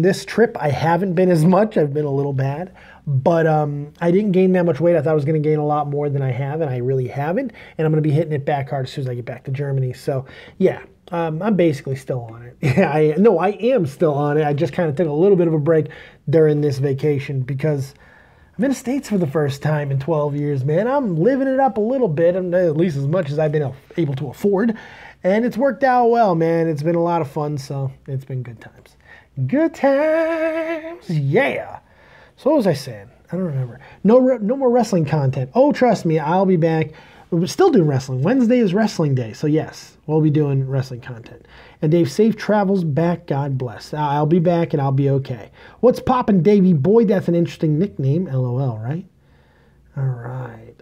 Speaker 1: this trip, I haven't been as much. I've been a little bad. But I didn't gain that much weight. I thought I was going to gain a lot more than I have, and I really haven't. And I'm going to be hitting it back hard as soon as I get back to Germany. So, yeah. I'm basically still on it. Yeah, I am still on it. I just kind of took a little bit of a break during this vacation because I'm in the States for the first time in 12 years, man. I'm living it up a little bit, at least as much as I've been able to afford. And it's worked out well, man. It's been a lot of fun, so it's been good times. Good times, yeah. So what was I saying? I don't remember. No more wrestling content. Oh, trust me, I'll be back. We're still doing wrestling. Wednesday is wrestling day, so yes, we'll be doing wrestling content. And Dave, safe travels back. God bless. I'll be back and I'll be okay. What's poppin', Davey boy? That's an interesting nickname. LOL, right? All right.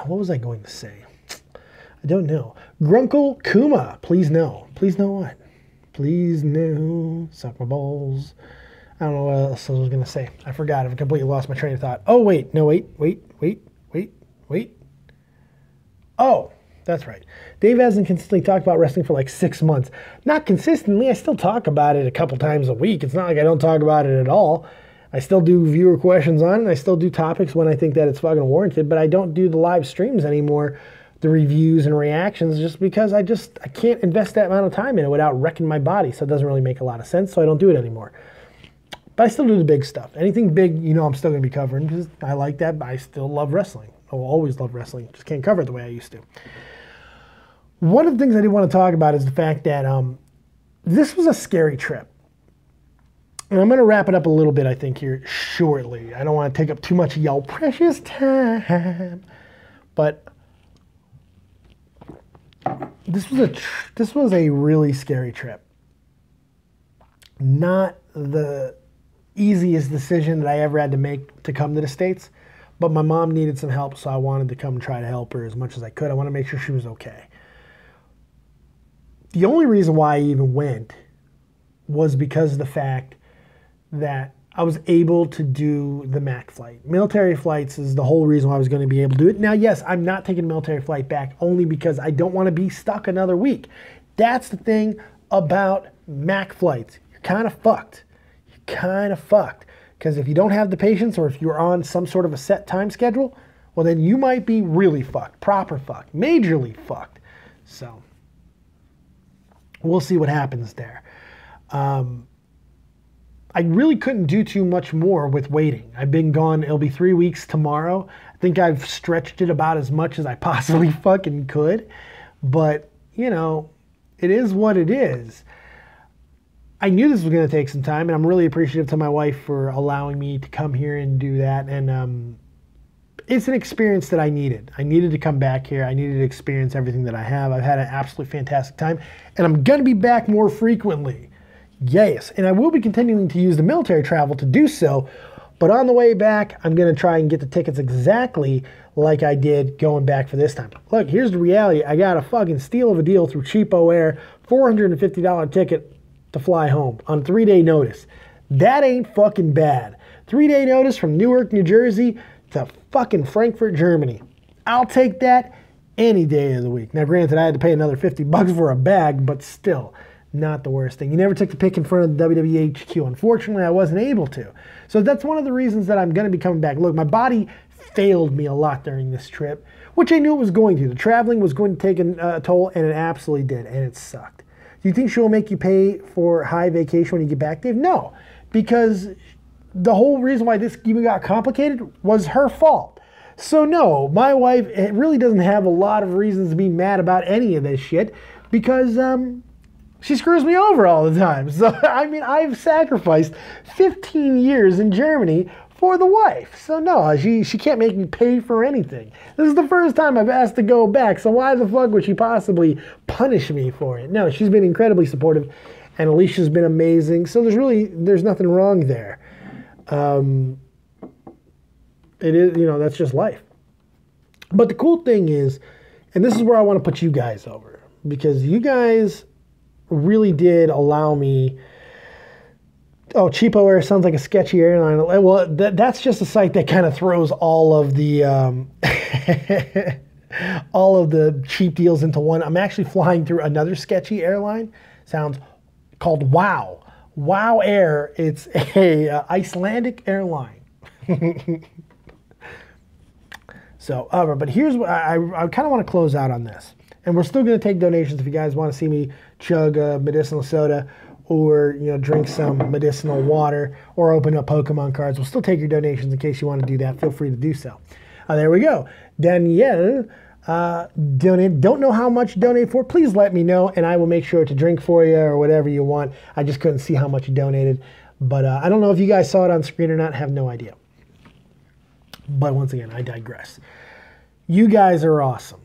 Speaker 1: What was I going to say? I don't know. Grunkle Kuma, please no. Please know what? Please no. Suck my balls. I don't know what else I was going to say. I forgot. I've completely lost my train of thought. Oh, wait. No, wait. Oh, that's right. Dave hasn't consistently talked about wrestling for like 6 months. Not consistently. I still talk about it a couple times a week. It's not like I don't talk about it at all. I still do viewer questions on it. And I still do topics when I think that it's fucking warranted. But I don't do the live streams anymore, the reviews and reactions, just because I can't invest that amount of time in it without wrecking my body. So it doesn't really make a lot of sense. So I don't do it anymore. But I still do the big stuff. Anything big, you know, I'm still going to be covering because I like that. But I still love wrestling. I will always love wrestling. Just can't cover it the way I used to. One of the things I did want to talk about is the fact that this was a scary trip. And I'm going to wrap it up a little bit, I think, here shortly. I don't want to take up too much of y'all precious time. But this was a really scary trip. Not the easiest decision that I ever had to make to come to the States. But my mom needed some help, so I wanted to come and try to help her as much as I could. I want to make sure she was okay. The only reason why I even went was because of the fact that I was able to do the MAC flight. Military flights is the whole reason why I was going to be able to do it. Now, yes, I'm not taking a military flight back only because I don't want to be stuck another week. That's the thing about MAC flights. You're kind of fucked. You're kind of fucked. Because if you don't have the patience or if you're on some sort of a set time schedule, well, then you might be really fucked, proper fucked, majorly fucked. So we'll see what happens there. I really couldn't do too much more with waiting. I've been gone. It'll be 3 weeks tomorrow. I think I've stretched it about as much as I possibly fucking could. But, you know, it is what it is. I knew this was going to take some time, and I'm really appreciative to my wife for allowing me to come here and do that. And it's an experience that I needed. I needed to come back here. I needed to experience everything that I have. I've had an absolutely fantastic time, and I'm going to be back more frequently. Yes, and I will be continuing to use the military travel to do so, but on the way back, I'm going to try and get the tickets exactly like I did going back for this time. Look, here's the reality. I got a fucking steal of a deal through Cheapo Air, $450 ticket to fly home on 3-day notice. That ain't fucking bad. 3-day notice from Newark, New Jersey to fucking Frankfurt, Germany. I'll take that any day of the week. Now, granted, I had to pay another $50 for a bag, but still, not the worst thing. You never took the pick in front of the WWE HQ. Unfortunately, I wasn't able to. So that's one of the reasons that I'm going to be coming back. Look, my body failed me a lot during this trip, which I knew it was going to. The traveling was going to take a toll, and it absolutely did, and it sucked. Do you think she'll make you pay for high vacation when you get back, Dave? No, because the whole reason why this even got complicated was her fault. So no, my wife really doesn't have a lot of reasons to be mad about any of this shit because she screws me over all the time. So, I mean, I've sacrificed 15 years in Germany for the wife. So no, she can't make me pay for anything. This is the first time I've asked to go back, so why the fuck would she possibly punish me for it? No, she's been incredibly supportive, and Alicia's been amazing, so there's nothing wrong there. It is, you know, that's just life. But the cool thing is, and this is where I want to put you guys over, because you guys really did allow me. Oh, Cheapo Air sounds like a sketchy airline. Well, that's just a site that kind of throws all of the all of the cheap deals into one. I'm actually flying through another sketchy airline. Sounds called WOW. WOW Air. It's a Icelandic airline. So, but here's what I kind of want to close out on this, and we're still going to take donations if you guys want to see me chug a medicinal soda, or, you know, drink some medicinal water, or open up Pokemon cards. We'll still take your donations in case you want to do that. Feel free to do so. There we go. Danielle, donate. Don't know how much to donate for. Please let me know, and I will make sure to drink for you or whatever you want. I just couldn't see how much you donated. But I don't know if you guys saw it on screen or not. Have no idea. But once again, I digress. You guys are awesome.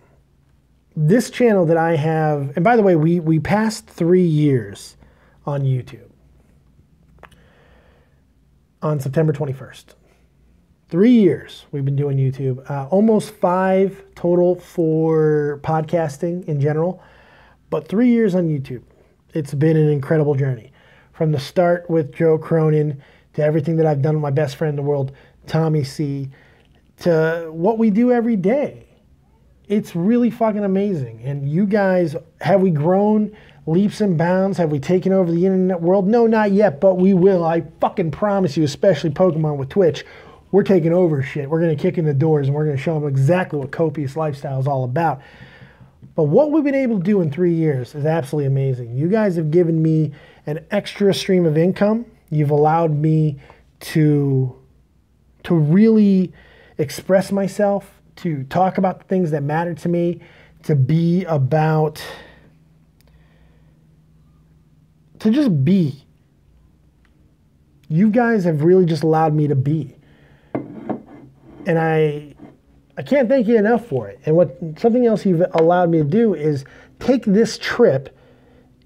Speaker 1: This channel that I have, and by the way, we passed 3 years on YouTube on September 21st. 3 years we've been doing YouTube. Almost 5 total for podcasting in general, but 3 years on YouTube. It's been an incredible journey. From the start with Joe Cronin, to everything that I've done with my best friend in the world, Tommy C, to what we do every day. It's really fucking amazing. And you guys, have we grown leaps and bounds? Have we taken over the internet world? No, not yet, but we will. I fucking promise you, especially Pokemon with Twitch, we're taking over shit. We're going to kick in the doors, and we're going to show them exactly what Copious lifestyle is all about. But what we've been able to do in 3 years is absolutely amazing. You guys have given me an extra stream of income. You've allowed me to really express myself, to talk about the things that matter to me, to be about, to just be. You guys have really just allowed me to be. And I can't thank you enough for it. And something else you've allowed me to do is take this trip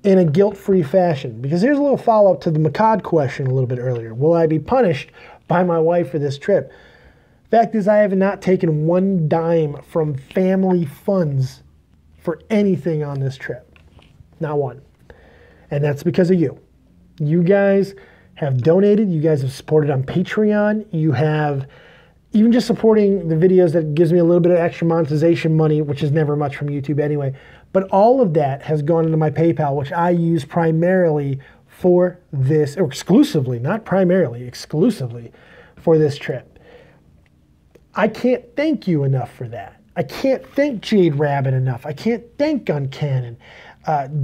Speaker 1: in a guilt-free fashion. Because here's a little follow-up to the Makad question a little bit earlier. Will I be punished by my wife for this trip? Fact is, I have not taken one dime from family funds for anything on this trip. Not one. And that's because of you. You guys have donated. You guys have supported on Patreon. You have even just supporting the videos that gives me a little bit of extra monetization money, which is never much from YouTube anyway. But all of that has gone into my PayPal, which I use primarily for this, or exclusively, not primarily, exclusively for this trip. I can't thank you enough for that. I can't thank Jade Rabbit enough. I can't thank Guncannon,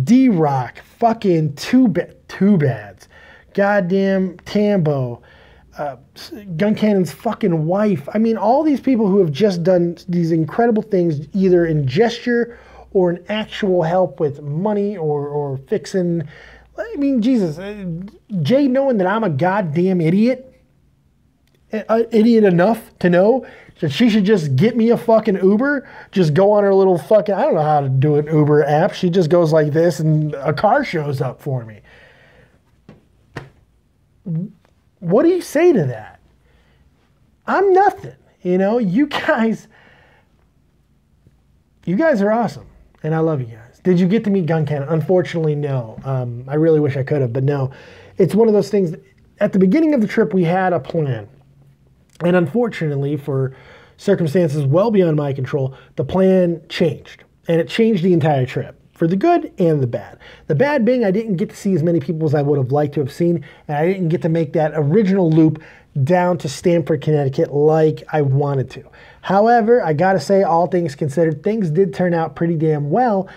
Speaker 1: D-Rock, fucking Two Bads, goddamn Tambo, Guncannon's fucking wife. I mean, all these people who have just done these incredible things, either in gesture or in actual help with money or fixing I mean, Jesus, Jade knowing that I'm a goddamn idiot, idiot enough to know that she should just get me a fucking Uber, just go on her little fucking, I don't know how to do an Uber app. She just goes like this and a car shows up for me. What do you say to that? I'm nothing. You know, you guys are awesome, and I love you guys. Did you get to meet Guncannon? Unfortunately, no. I really wish I could have, but no. It's one of those things, at the beginning of the trip, we had a plan. And unfortunately, for circumstances well beyond my control, the plan changed. And it changed the entire trip, for the good and the bad. The bad being I didn't get to see as many people as I would have liked to have seen, and I didn't get to make that original loop down to Stamford, Connecticut like I wanted to. However, I gotta say, all things considered, things did turn out pretty damn well,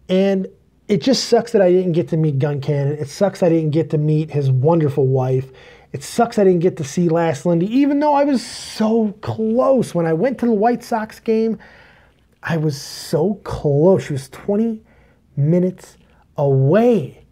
Speaker 1: and it just sucks that I didn't get to meet Guncannon. It sucks I didn't get to meet his wonderful wife. It sucks I didn't get to see Last Lindy, even though I was so close. When I went to the White Sox game, I was so close. She was 20 minutes away.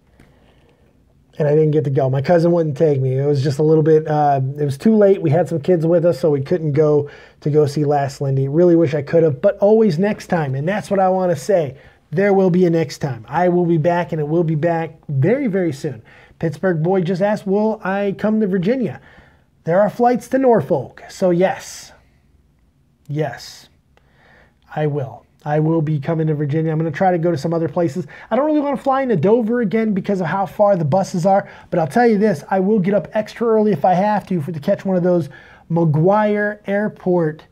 Speaker 1: And I didn't get to go. My cousin wouldn't take me. It was just a little bit, it was too late. We had some kids with us, so we couldn't go to go see Last Lindy. Really wish I could have, but always next time. And that's what I want to say. There will be a next time. I will be back, and it will be back very, very soon. Pittsburgh boy just asked, will I come to Virginia? There are flights to Norfolk. So yes, I will. I will be coming to Virginia. I'm going to try to go to some other places. I don't really want to fly into Dover again because of how far the buses are. But I'll tell you this, I will get up extra early if I have to catch one of those McGuire Airport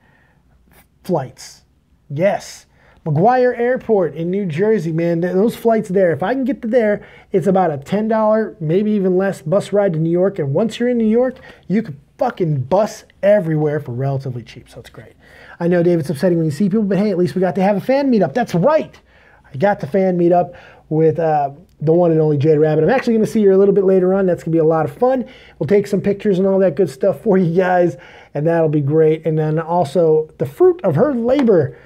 Speaker 1: flights. Yes. McGuire Airport in New Jersey, man, those flights there, if I can get to there, it's about a $10, maybe even less, bus ride to New York. And once you're in New York, you can fucking bus everywhere for relatively cheap, so it's great. I know, Dave, it's upsetting when you see people, but hey, at least we got to have a fan meetup. That's right. I got the fan meetup with the one and only Jade Rabbit. I'm actually going to see her a little bit later on. That's going to be a lot of fun. We'll take some pictures and all that good stuff for you guys, and that'll be great. And then also the fruit of her labor,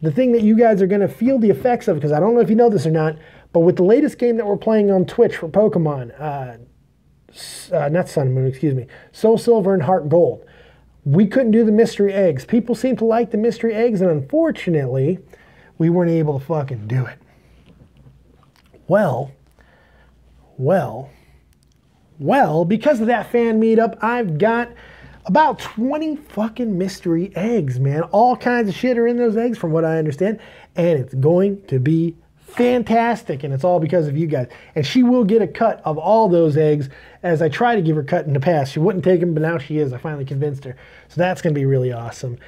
Speaker 1: the thing that you guys are going to feel the effects of, because I don't know if you know this or not, but with the latest game that we're playing on Twitch for Pokemon, not Sun and Moon, excuse me, Soul Silver and Heart Gold, we couldn't do the mystery eggs. People seem to like the mystery eggs, and unfortunately, we weren't able to fucking do it. Well, because of that fan meetup, I've got about 20 fucking mystery eggs, man. All kinds of shit are in those eggs from what I understand, and it's going to be fantastic, and it's all because of you guys. And she will get a cut of all those eggs, as I tried to give her a cut in the past. She wouldn't take them, but now she is. I finally convinced her. So that's going to be really awesome.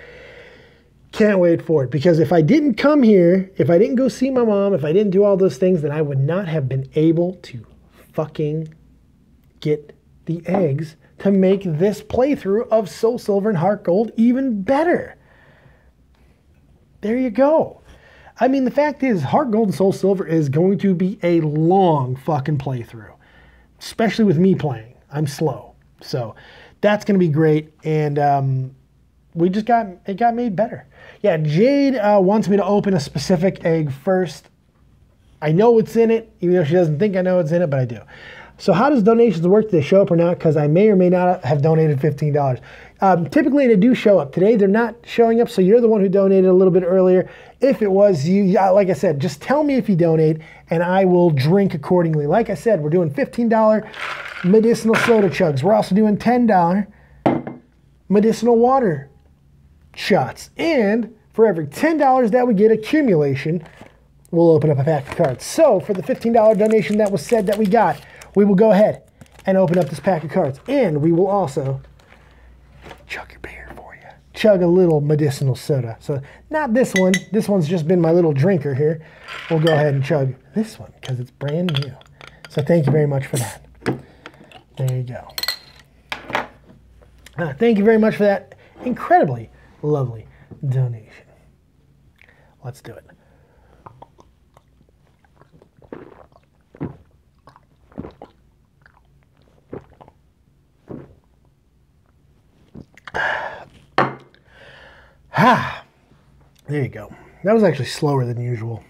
Speaker 1: Can't wait for it, because if I didn't come here, if I didn't go see my mom, if I didn't do all those things, then I would not have been able to fucking get the eggs to make this playthrough of Soul Silver and Heart Gold even better. There you go. I mean, the fact is, Heart Gold and Soul Silver is going to be a long fucking playthrough, especially with me playing. I'm slow. So that's going to be great, and it got made better. Yeah, Jade wants me to open a specific egg first. I know it's in it, even though she doesn't think I know it's in it, but I do. So how does donations work? Do they show up or not? Because I may or may not have donated $15. Typically, they do show up. Today, they're not showing up, so you're the one who donated a little bit earlier. If it was you, like I said, just tell me if you donate, and I will drink accordingly. Like I said, we're doing $15 medicinal soda chugs. We're also doing $10 medicinal water shots. And for every $10 that we get accumulation, we'll open up a pack of cards. So for the $15 donation that was said that we got, we will go ahead and open up this pack of cards. And we will also chug your beer for you. Chug a little medicinal soda. So not this one. This one's just been my little drinker here. We'll go ahead and chug this one because it's brand new. So thank you very much for that. There you go. Thank you very much for that incredibly lovely donation. Let's do it. There you go. That was actually slower than usual.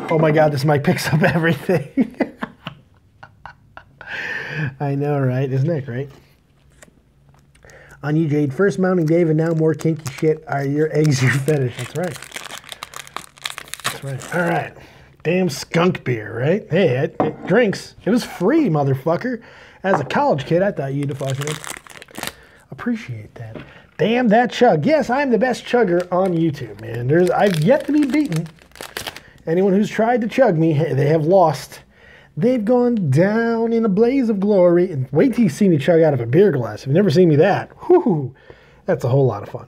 Speaker 1: Oh my God, this mic picks up everything. I know, right? Isn't that great? On you, Jade. First mounting Dave and now more kinky shit. Are your eggs your fetish? That's right. That's right. All right. Damn skunk beer, right? Hey, it drinks. It was free, motherfucker. As a college kid, I thought you'd fucking appreciate that. Damn that chug. Yes, I'm the best chugger on YouTube, man. I've yet to be beaten. Anyone who's tried to chug me, they have lost. They've gone down in a blaze of glory. And wait till you see me chug out of a beer glass. If you've never seen me that, whoo, that's a whole lot of fun.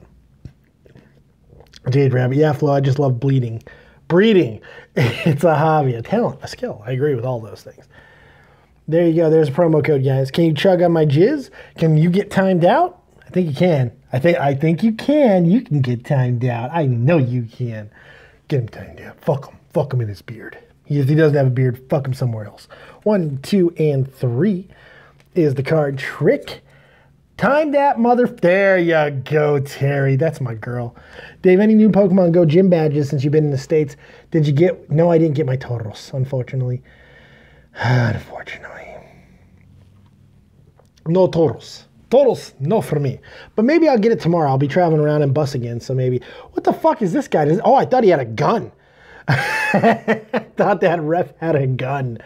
Speaker 1: Jade Rabbit, yeah, Flo, I just love bleeding. Breeding. It's a hobby, a talent, a skill. I agree with all those things. There you go. There's a promo code, guys. Can you chug on my jizz? Can you get timed out? I think you can. I think you can. You can get timed out. I know you can. Get him timed out. Fuck him. Fuck him in his beard. If he doesn't have a beard, fuck him somewhere else. 1, 2, and 3 is the card trick. Time that mother... There you go, Terry. That's my girl. Dave, any new Pokemon Go gym badges since you've been in the States? Did you get... No, I didn't get my Tauros, unfortunately. Unfortunately. No Tauros. Tauros, no for me. But maybe I'll get it tomorrow. I'll be traveling around in bus again, so maybe... What the fuck is this guy? Oh, I thought he had a gun. I thought that ref had a gun.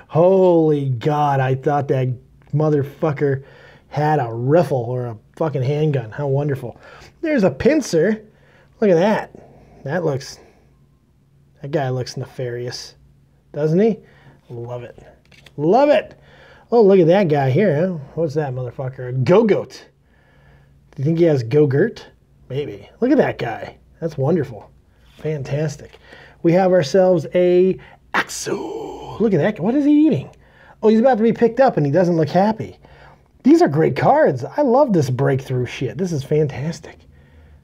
Speaker 1: Holy God, I thought that motherfucker had a rifle or a fucking handgun. How wonderful. There's a pincer. Look at that. That guy looks nefarious. Doesn't he? Love it. Love it. Oh, look at that guy here. Huh? What's that motherfucker? A Go-Goat. Do you think he has Go-Gurt? Maybe. Look at that guy. That's wonderful. Fantastic. We have ourselves a Axo. Look at that. What is he eating? Oh, he's about to be picked up and he doesn't look happy. These are great cards. I love this breakthrough shit. This is fantastic.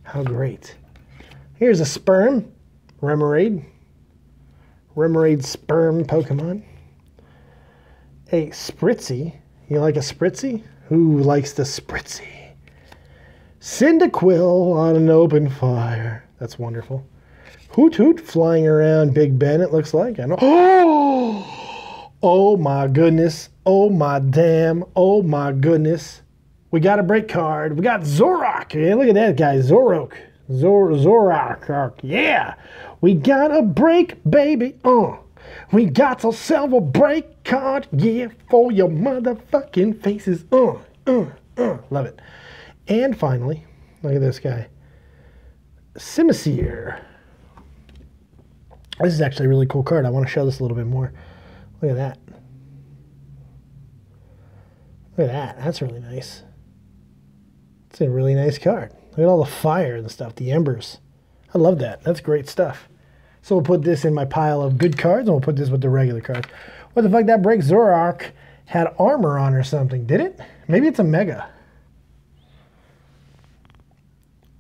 Speaker 1: How great. Here's a Sperm. Remoraid. Remoraid Sperm Pokemon. A Spritzy. You like a Spritzy? Who likes the Spritzy? Cyndaquil on an open fire. That's wonderful. Hoot Hoot flying around Big Ben, it looks like. I know. Oh my goodness. Oh my damn. Oh my goodness. We got a break card. We got Zorok. Yeah, look at that guy. Zorok. Zorok. Yeah. We got a break, baby. We got ourselves a break card. Yeah, for your motherfucking faces. Love it. And finally, look at this guy. Simisear. This is actually a really cool card. I want to show this a little bit more. Look at that. Look at that. That's really nice. It's a really nice card. Look at all the fire and stuff, the embers. I love that. That's great stuff. So we'll put this in my pile of good cards, and we'll put this with the regular cards. What the fuck? That break Zoroark had armor on or something. Did it? Maybe it's a Mega.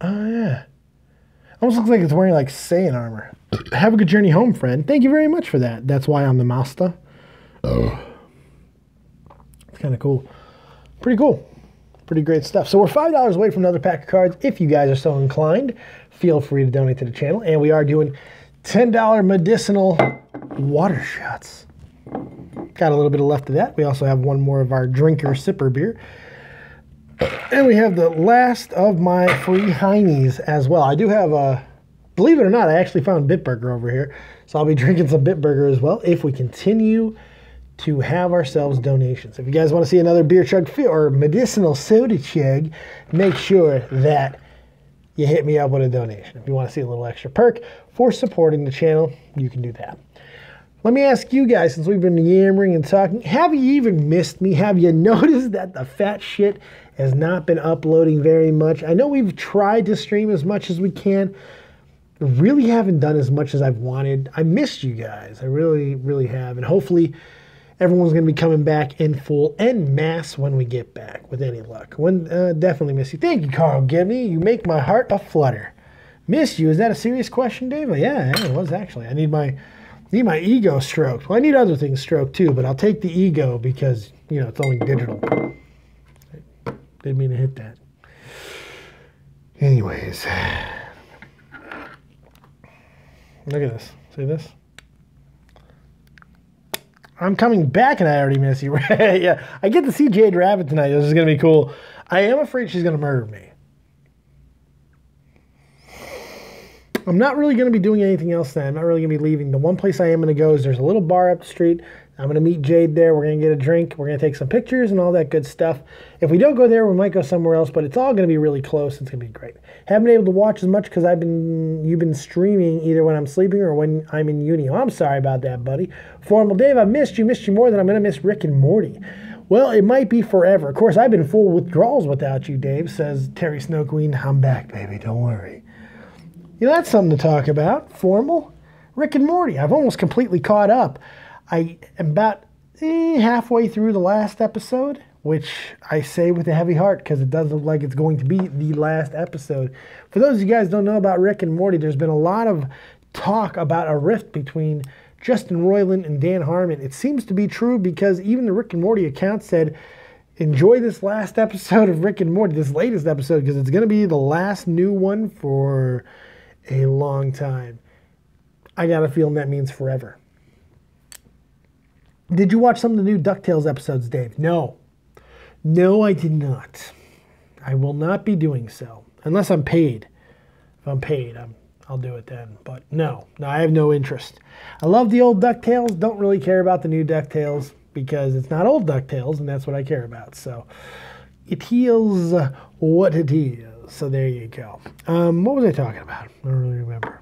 Speaker 1: Oh, yeah. Almost looks like it's wearing like Saiyan armor. Have a good journey home, friend. Thank you very much for that. That's why I'm the master. Oh. It's kind of cool. Pretty cool. Pretty great stuff. So we're $5 away from another pack of cards. If you guys are so inclined, feel free to donate to the channel. And we are doing $10 medicinal water shots. Got a little bit left of that. We also have one more of our drinker sipper beer. And we have the last of my free heinies as well. I do have a, believe it or not, I actually found Bitburger over here. So I'll be drinking some Bitburger as well if we continue to have ourselves donations. If you guys want to see another beer chug or medicinal soda chug, make sure that you hit me up with a donation. If you want to see a little extra perk for supporting the channel, you can do that. Let me ask you guys, since we've been yammering and talking, have you even missed me? Have you noticed that the fat shit has not been uploading very much? I know we've tried to stream as much as we can. Really haven't done as much as I've wanted. I missed you guys. I really, really have. And hopefully everyone's going to be coming back in full en masse when we get back, with any luck. Definitely miss you. Thank you, Carl Gibney. You make my heart a flutter. Miss you. Is that a serious question, Dave? Yeah, it was actually. I need my ego stroked. Well, I need other things stroked too, but I'll take the ego because, you know, it's only digital. Didn't mean to hit that. Anyways. Look at this. See this? I'm coming back and I already miss you. Yeah, I get to see Jade Rabbit tonight. This is going to be cool. I am afraid she's going to murder me. I'm not really going to be doing anything else then. I'm not really going to be leaving. The one place I am going to go is there's a little bar up the street. I'm going to meet Jade there. We're going to get a drink. We're going to take some pictures and all that good stuff. If we don't go there, we might go somewhere else, but it's all going to be really close. It's going to be great. Haven't been able to watch as much because you've been streaming either when I'm sleeping or when I'm in uni. Oh, I'm sorry about that, buddy. Formal Dave, I missed you more than I'm going to miss Rick and Morty. Well, it might be forever. Of course, I've been full withdrawals without you, Dave, says Terry Snow Queen. I'm back, baby. Don't worry. You know, that's something to talk about. Formal. Rick and Morty. I've almost completely caught up. I am about halfway through the last episode, which I say with a heavy heart because it does look like it's going to be the last episode. For those of you guys who don't know about Rick and Morty, there's been a lot of talk about a rift between Justin Roiland and Dan Harmon. It seems to be true because even the Rick and Morty account said, enjoy this last episode of Rick and Morty, this latest episode, because it's going to be the last new one for a long time. I got a feeling that means forever. Did you watch some of the new DuckTales episodes, Dave? No. No, I did not. I will not be doing so. Unless I'm paid. If I'm paid, I'll do it then. But no, I have no interest. I love the old DuckTales. Don't really care about the new DuckTales because it's not old DuckTales, and that's what I care about. So it is what it is. So there you go. What was I talking about? I don't really remember.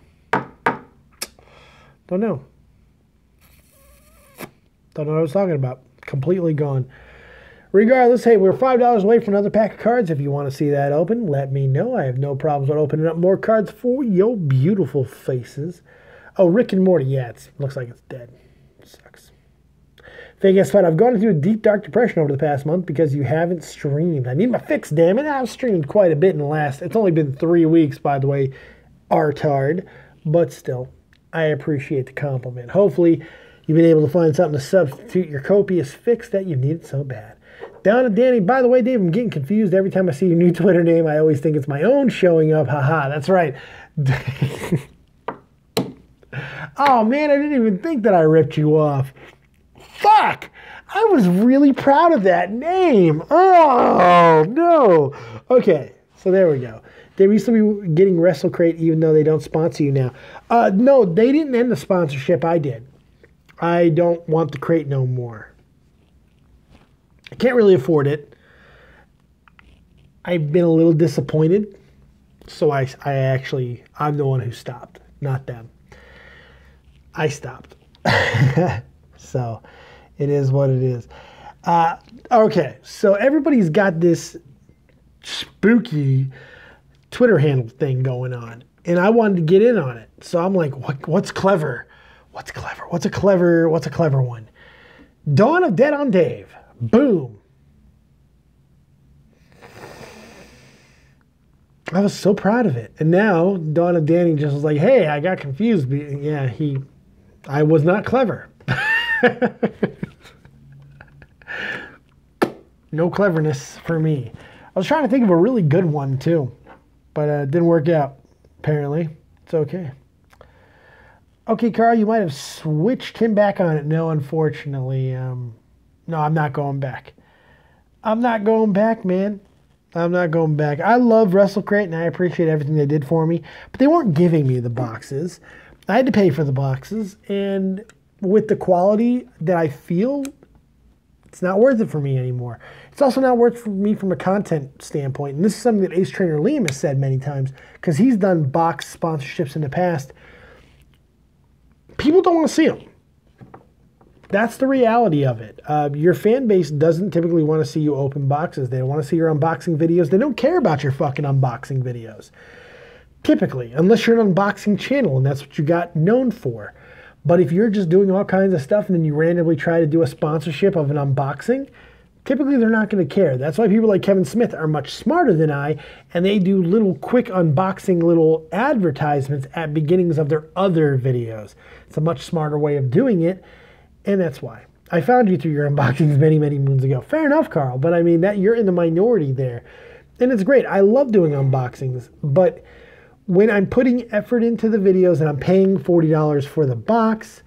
Speaker 1: Don't know. Don't know what I was talking about. Completely gone. Regardless, hey, we're $5 away from another pack of cards. If you want to see that open, let me know. I have no problems with opening up more cards for your beautiful faces. Oh, Rick and Morty. Yeah, it looks like it's dead. It sucks. Faye, guess what? I've gone through a deep, dark depression over the past month because you haven't streamed. I need my fix, damn it. I've streamed quite a bit in the last... It's only been 3 weeks, by the way, artard. But still, I appreciate the compliment. Hopefully, you've been able to find something to substitute your copious fix that you needed so bad. Down to Danny. By the way, Dave, I'm getting confused. Every time I see your new Twitter name, I always think it's my own showing up. Haha, that's right. Oh, man, I didn't even think that I ripped you off. Fuck! I was really proud of that name. Oh, no. Okay, so there we go. They used to be getting WrestleCrate even though they don't sponsor you now. No, they didn't end the sponsorship. I did. I don't want the crate no more. I can't really afford it. I've been a little disappointed. So I'm the one who stopped, not them. I stopped. So it is what it is. Okay, so everybody's got this spooky Twitter handle thing going on. And I wanted to get in on it. So I'm like, what's clever? What's clever? What's a clever one? Dawn of Dead on Dave. Boom. I was so proud of it. And now Dawn of Danny just was like, hey, I got confused. Yeah, I was not clever. No cleverness for me. I was trying to think of a really good one too, but it didn't work out, apparently. It's okay. Okay, Carl, you might have switched him back on it. No, unfortunately. No, I'm not going back. I'm not going back, man. I'm not going back. I love WrestleCrate, and I appreciate everything they did for me, but they weren't giving me the boxes. I had to pay for the boxes, and with the quality that I feel, it's not worth it for me anymore. It's also not worth it for me from a content standpoint, and this is something that Ace Trainer Liam has said many times, because he's done box sponsorships in the past. People don't want to see them. That's the reality of it. Your fan base doesn't typically want to see you open boxes. They don't want to see your unboxing videos. They don't care about your fucking unboxing videos. Typically, unless you're an unboxing channel, and that's what you got known for. But if you're just doing all kinds of stuff and then you randomly try to do a sponsorship of an unboxing, typically they're not going to care. That's why people like Kevin Smith are much smarter than I, and they do little quick unboxing little advertisements at beginnings of their other videos. It's a much smarter way of doing it. And that's why. I found you through your unboxings many, many moons ago. Fair enough, Carl, but I mean, that you're in the minority there. And it's great. I love doing unboxings, but when I'm putting effort into the videos and I'm paying $40 for the box,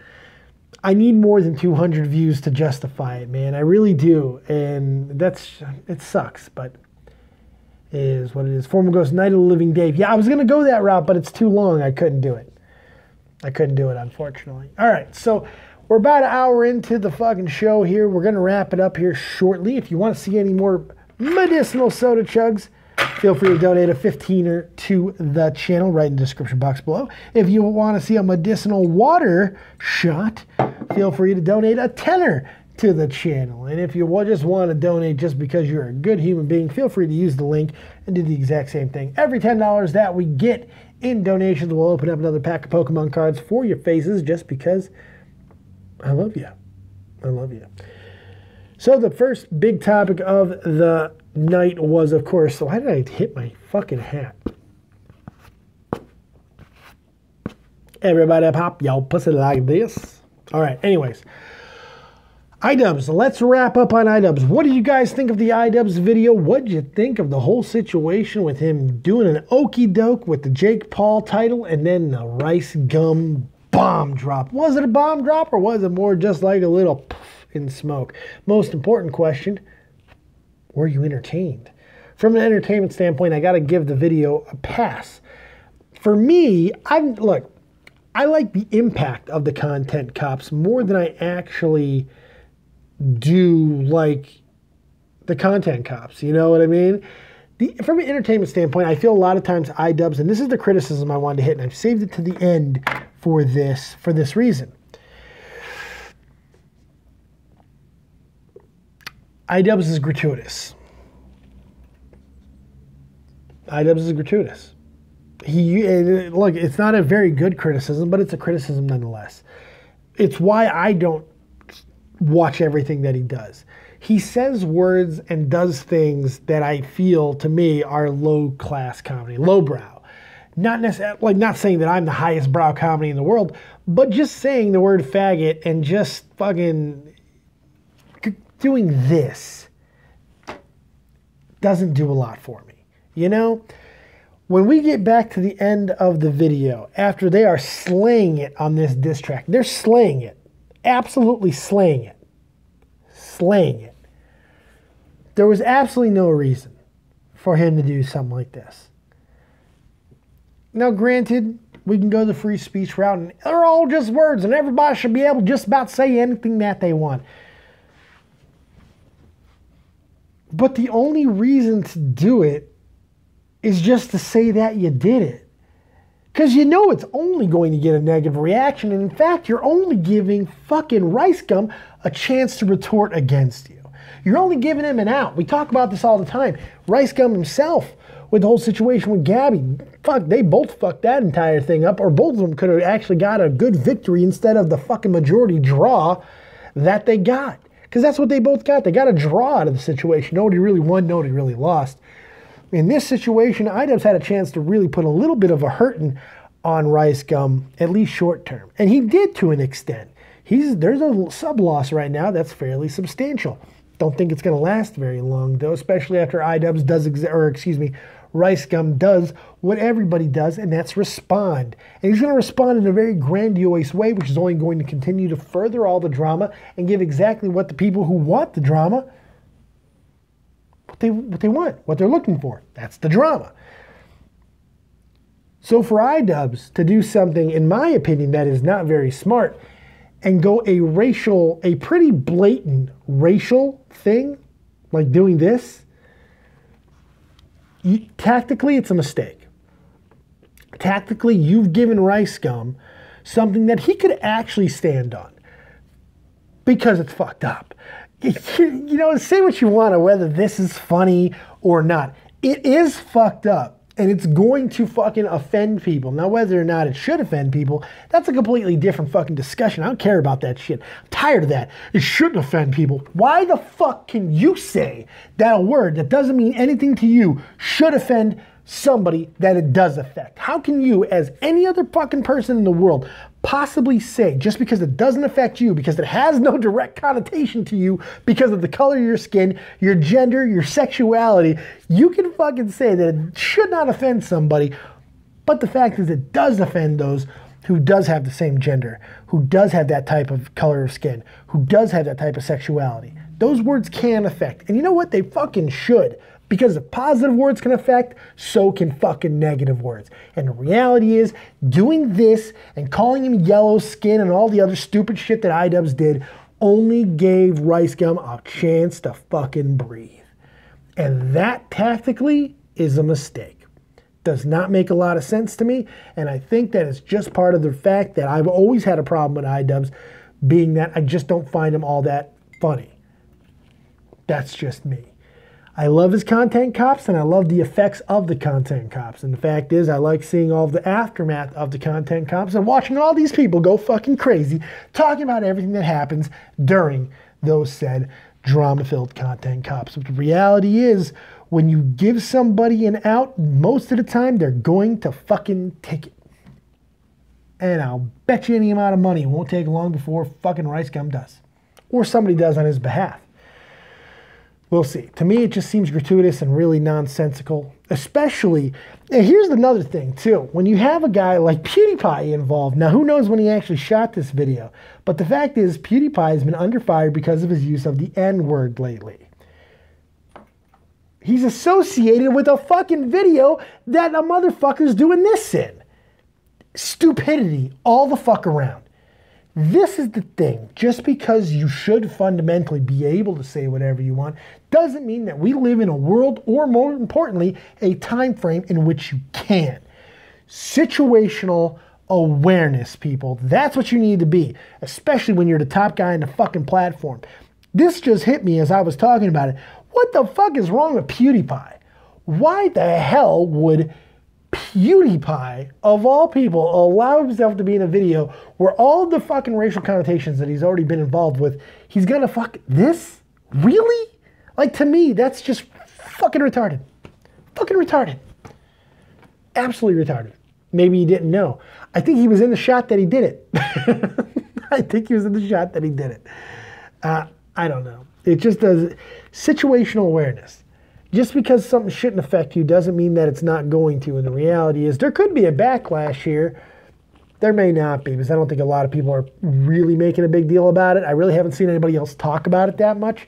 Speaker 1: I need more than 200 views to justify it, man. I really do. And it sucks, but it is what it is. Former Ghost, Night of the Living Dave. Yeah, I was going to go that route, but it's too long. I couldn't do it. I couldn't do it, unfortunately. All right, so we're about an hour into the fucking show here. We're going to wrap it up here shortly. If you want to see any more medicinal soda chugs, feel free to donate a 15er to the channel right in the description box below. If you want to see a medicinal water shot, feel free to donate a 10er to the channel. And if you just want to donate just because you're a good human being, feel free to use the link and do the exact same thing. Every $10 that we get in donations, we'll open up another pack of Pokemon cards for your faces just because I love you. I love you. So the first big topic of the night was, of course, why did I hit my fucking hat? Everybody pop your pussy like this. All right, anyways. Idubbbz, let's wrap up on Idubbbz. What do you guys think of the Idubbbz video? What did you think of the whole situation with him doing an okey doke with the Jake Paul title and then the RiceGum bomb drop? Was it a bomb drop or was it more just like a little puff in smoke? Most important question, were you entertained? From an entertainment standpoint, I got to give the video a pass. For me, I like the impact of the content cops more than I actually do like the content cops. You know what I mean? From an entertainment standpoint, I feel a lot of times Idubbbz, and this is the criticism I wanted to hit, and I've saved it to the end for this reason. Idubbbz is gratuitous. Idubbbz is gratuitous. Look, it's not a very good criticism, but it's a criticism nonetheless. It's why I don't watch everything that he does. He says words and does things that I feel, to me, are low-class comedy, lowbrow. Not necessarily, not saying that I'm the highest brow comedy in the world, but just saying the word faggot and just fucking doing this doesn't do a lot for me. You know? When we get back to the end of the video, after they are slaying it on this diss track, they're slaying it. Absolutely slaying it. Slaying it. There was absolutely no reason for him to do something like this. Now, granted, we can go the free speech route, and they're all just words, and everybody should be able to just about say anything that they want. But the only reason to do it is just to say that you did it. Because you know it's only going to get a negative reaction, and in fact, you're only giving fucking RiceGum a chance to retort against you. You're only giving him an out. We talk about this all the time. RiceGum himself, with the whole situation with Gabby, fuck, they both fucked that entire thing up, or both of them could have actually got a good victory instead of the fucking majority draw that they got. Because that's what they both got. They got a draw out of the situation. Nobody really won, nobody really lost. In this situation, Idubbbz had a chance to really put a little bit of a hurting on RiceGum, at least short term. And he did to an extent. There's a sub-loss right now that's fairly substantial. Don't think it's going to last very long, though, especially after Idubbbz does, RiceGum does what everybody does, and that's respond. And he's going to respond in a very grandiose way, which is only going to continue to further all the drama and give exactly what the people who want the drama, what they want, what they're looking for. That's the drama. So for Idubbbz to do something, in my opinion, that is not very smart, and go a pretty blatant racial thing, like doing this, tactically, it's a mistake. Tactically, you've given RiceGum something that he could actually stand on, because it's fucked up. You know, say what you want of whether this is funny or not. It is fucked up. And it's going to fucking offend people. Now, whether or not it should offend people, that's a completely different fucking discussion. I don't care about that shit. I'm tired of that. It shouldn't offend people. Why the fuck can you say that a word that doesn't mean anything to you should offend somebody that it does affect? How can you, as any other fucking person in the world, possibly say, just because it doesn't affect you, because it has no direct connotation to you, because of the color of your skin, your gender, your sexuality, you can fucking say that it should not offend somebody, but the fact is it does offend those who does have the same gender, who does have that type of color of skin, who does have that type of sexuality. Those words can affect. And you know what? They fucking should. Because if positive words can affect, so can fucking negative words. And the reality is, doing this and calling him yellow skin and all the other stupid shit that Idubbbz did only gave RiceGum a chance to fucking breathe. And that tactically is a mistake. Does not make a lot of sense to me, and I think that it's just part of the fact that I've always had a problem with Idubbbz, being that I just don't find him all that funny. That's just me. I love his content cops, and I love the effects of the content cops, and the fact is I like seeing all the aftermath of the content cops and watching all these people go fucking crazy, talking about everything that happens during those said drama-filled content cops. But the reality is, when you give somebody an out, most of the time they're going to fucking take it. And I'll bet you any amount of money it won't take long before fucking RiceGum does. Or somebody does on his behalf. We'll see. To me, it just seems gratuitous and really nonsensical. Especially, and here's another thing too. When you have a guy like PewDiePie involved, now who knows when he actually shot this video, but the fact is PewDiePie has been under fire because of his use of the N-word lately. He's associated with a fucking video that a motherfucker's doing this in. Stupidity all the fuck around. This is the thing. Just because you should fundamentally be able to say whatever you want doesn't mean that we live in a world, or more importantly, a time frame in which you can. Situational awareness, people. That's what you need to be, especially when you're the top guy in the fucking platform. This just hit me as I was talking about it. What the fuck is wrong with PewDiePie? Why the hell would PewDiePie, of all people, allow himself to be in a video where all the fucking racial connotations that he's already been involved with, he's gonna fuck this? Really? Like, to me, that's just fucking retarded. Fucking retarded. Absolutely retarded. Maybe you didn't know. I think he was in the shot that he did it. I think he was in the shot that he did it. I don't know. It just does. Situational awareness. Just because something shouldn't affect you doesn't mean that it's not going to. And the reality is there could be a backlash here. There may not be, because I don't think a lot of people are really making a big deal about it. I really haven't seen anybody else talk about it that much.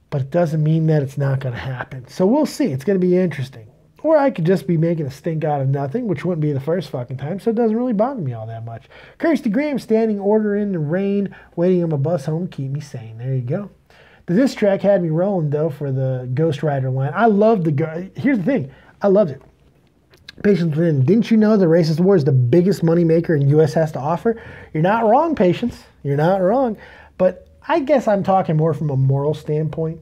Speaker 1: But it doesn't mean that it's not going to happen. So we'll see. It's going to be interesting. Or I could just be making a stink out of nothing, which wouldn't be the first fucking time, so it doesn't really bother me all that much. Kirsty Graham, standing order in the rain, waiting on my bus home, keep me sane. There you go. The diss track had me rolling, though, for the Ghost Rider line. I loved the... Here's the thing. I loved it. Patience Within. Didn't you know the Racist War is the biggest moneymaker in U.S. has to offer? You're not wrong, Patience. You're not wrong. But I guess I'm talking more from a moral standpoint.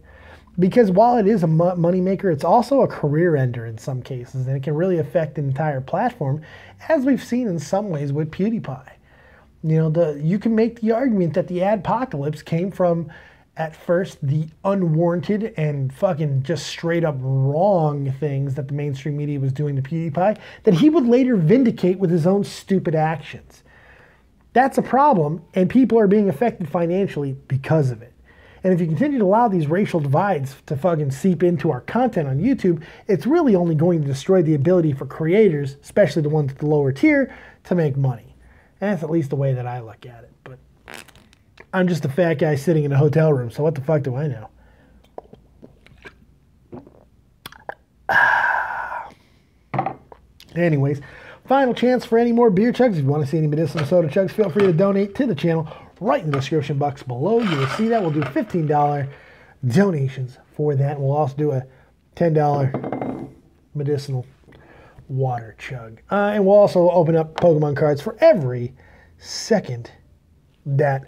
Speaker 1: Because while it is a moneymaker, it's also a career ender in some cases, and it can really affect the entire platform, as we've seen in some ways with PewDiePie. You know, you can make the argument that the adpocalypse came from, at first, the unwarranted and fucking just straight up wrong things that the mainstream media was doing to PewDiePie, that he would later vindicate with his own stupid actions. That's a problem, and people are being affected financially because of it. And if you continue to allow these racial divides to fucking seep into our content on YouTube, it's really only going to destroy the ability for creators, especially the ones at the lower tier, to make money. And that's at least the way that I look at it. But I'm just a fat guy sitting in a hotel room, so what the fuck do I know? Anyways, final chance for any more beer chugs. If you want to see any medicinal soda chugs, feel free to donate to the channel. Right in the description box below, you will see that. We'll do $15 donations for that. We'll also do a $10 medicinal water chug. And we'll also open up Pokemon cards for every second that,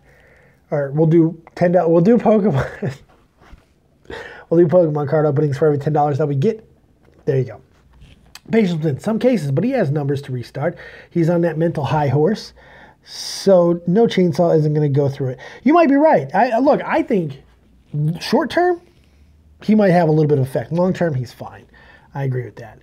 Speaker 1: or we'll do $10, we'll do Pokemon, we'll do Pokemon card openings for every $10 that we get. There you go. Patience in some cases, but he has numbers to restart. He's on that mental high horse. So no chainsaw isn't going to go through it. You might be right. Look, I think short term, he might have a little bit of effect. Long term, he's fine. I agree with that.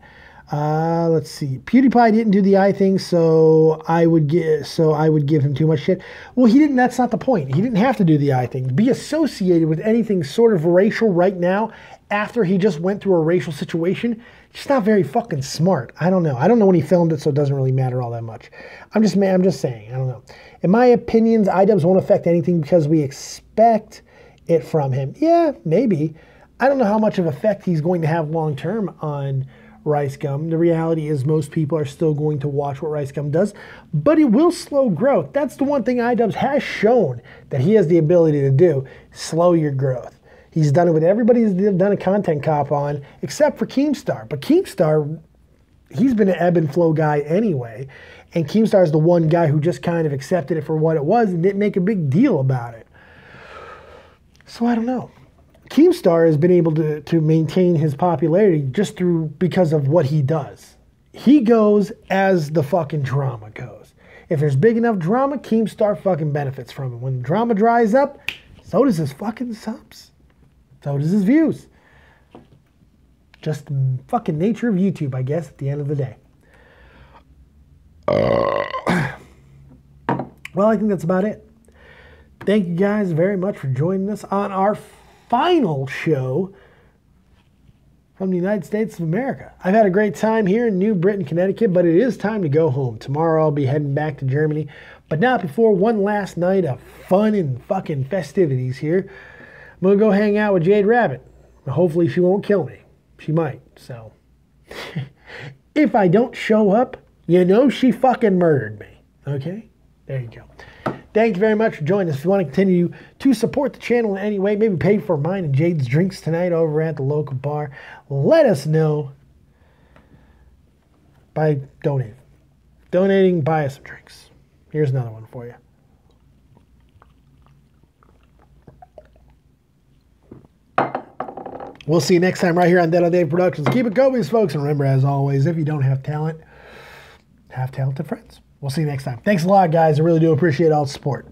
Speaker 1: Let's see. PewDiePie didn't do the eye thing, so I would give him too much shit. Well, he didn't. That's not the point. He didn't have to do the eye thing. Be associated with anything sort of racial right now after he just went through a racial situation. It's not very fucking smart. I don't know. I don't know when he filmed it, so it doesn't really matter all that much. I'm just saying. I don't know. In my opinions, Idubbbz won't affect anything because we expect it from him. Yeah, maybe. I don't know how much of effect he's going to have long term on RiceGum. The reality is most people are still going to watch what RiceGum does, but it will slow growth. That's the one thing Idubbbz has shown that he has the ability to do, slow your growth. He's done it with everybody he's done a content cop on, except for Keemstar. But Keemstar, he's been an ebb and flow guy anyway, and Keemstar is the one guy who just kind of accepted it for what it was and didn't make a big deal about it. So I don't know. Keemstar has been able to maintain his popularity just because of what he does. He goes as the fucking drama goes. If there's big enough drama, Keemstar fucking benefits from it. When the drama dries up, so does his fucking subs. So does his views. Just the fucking nature of YouTube, I guess, at the end of the day. Well, I think that's about it. Thank you guys very much for joining us on our final show from the United States of America. I've had a great time here in New Britain, Connecticut, but it is time to go home. Tomorrow I'll be heading back to Germany, but not before one last night of fun and fucking festivities here. I'm going to go hang out with Jade Rabbit. Hopefully she won't kill me. She might, so. If I don't show up, you know she fucking murdered me. Okay? There you go. Thank you very much for joining us. If you want to continue to support the channel in any way, maybe pay for mine and Jade's drinks tonight over at the local bar, let us know by donating. Donating, buy us some drinks. Here's another one for you. We'll see you next time right here on Dead on Dave Productions. Keep it copious, folks. And remember, as always, if you don't have talent, have talented friends. We'll see you next time. Thanks a lot, guys. I really do appreciate all the support.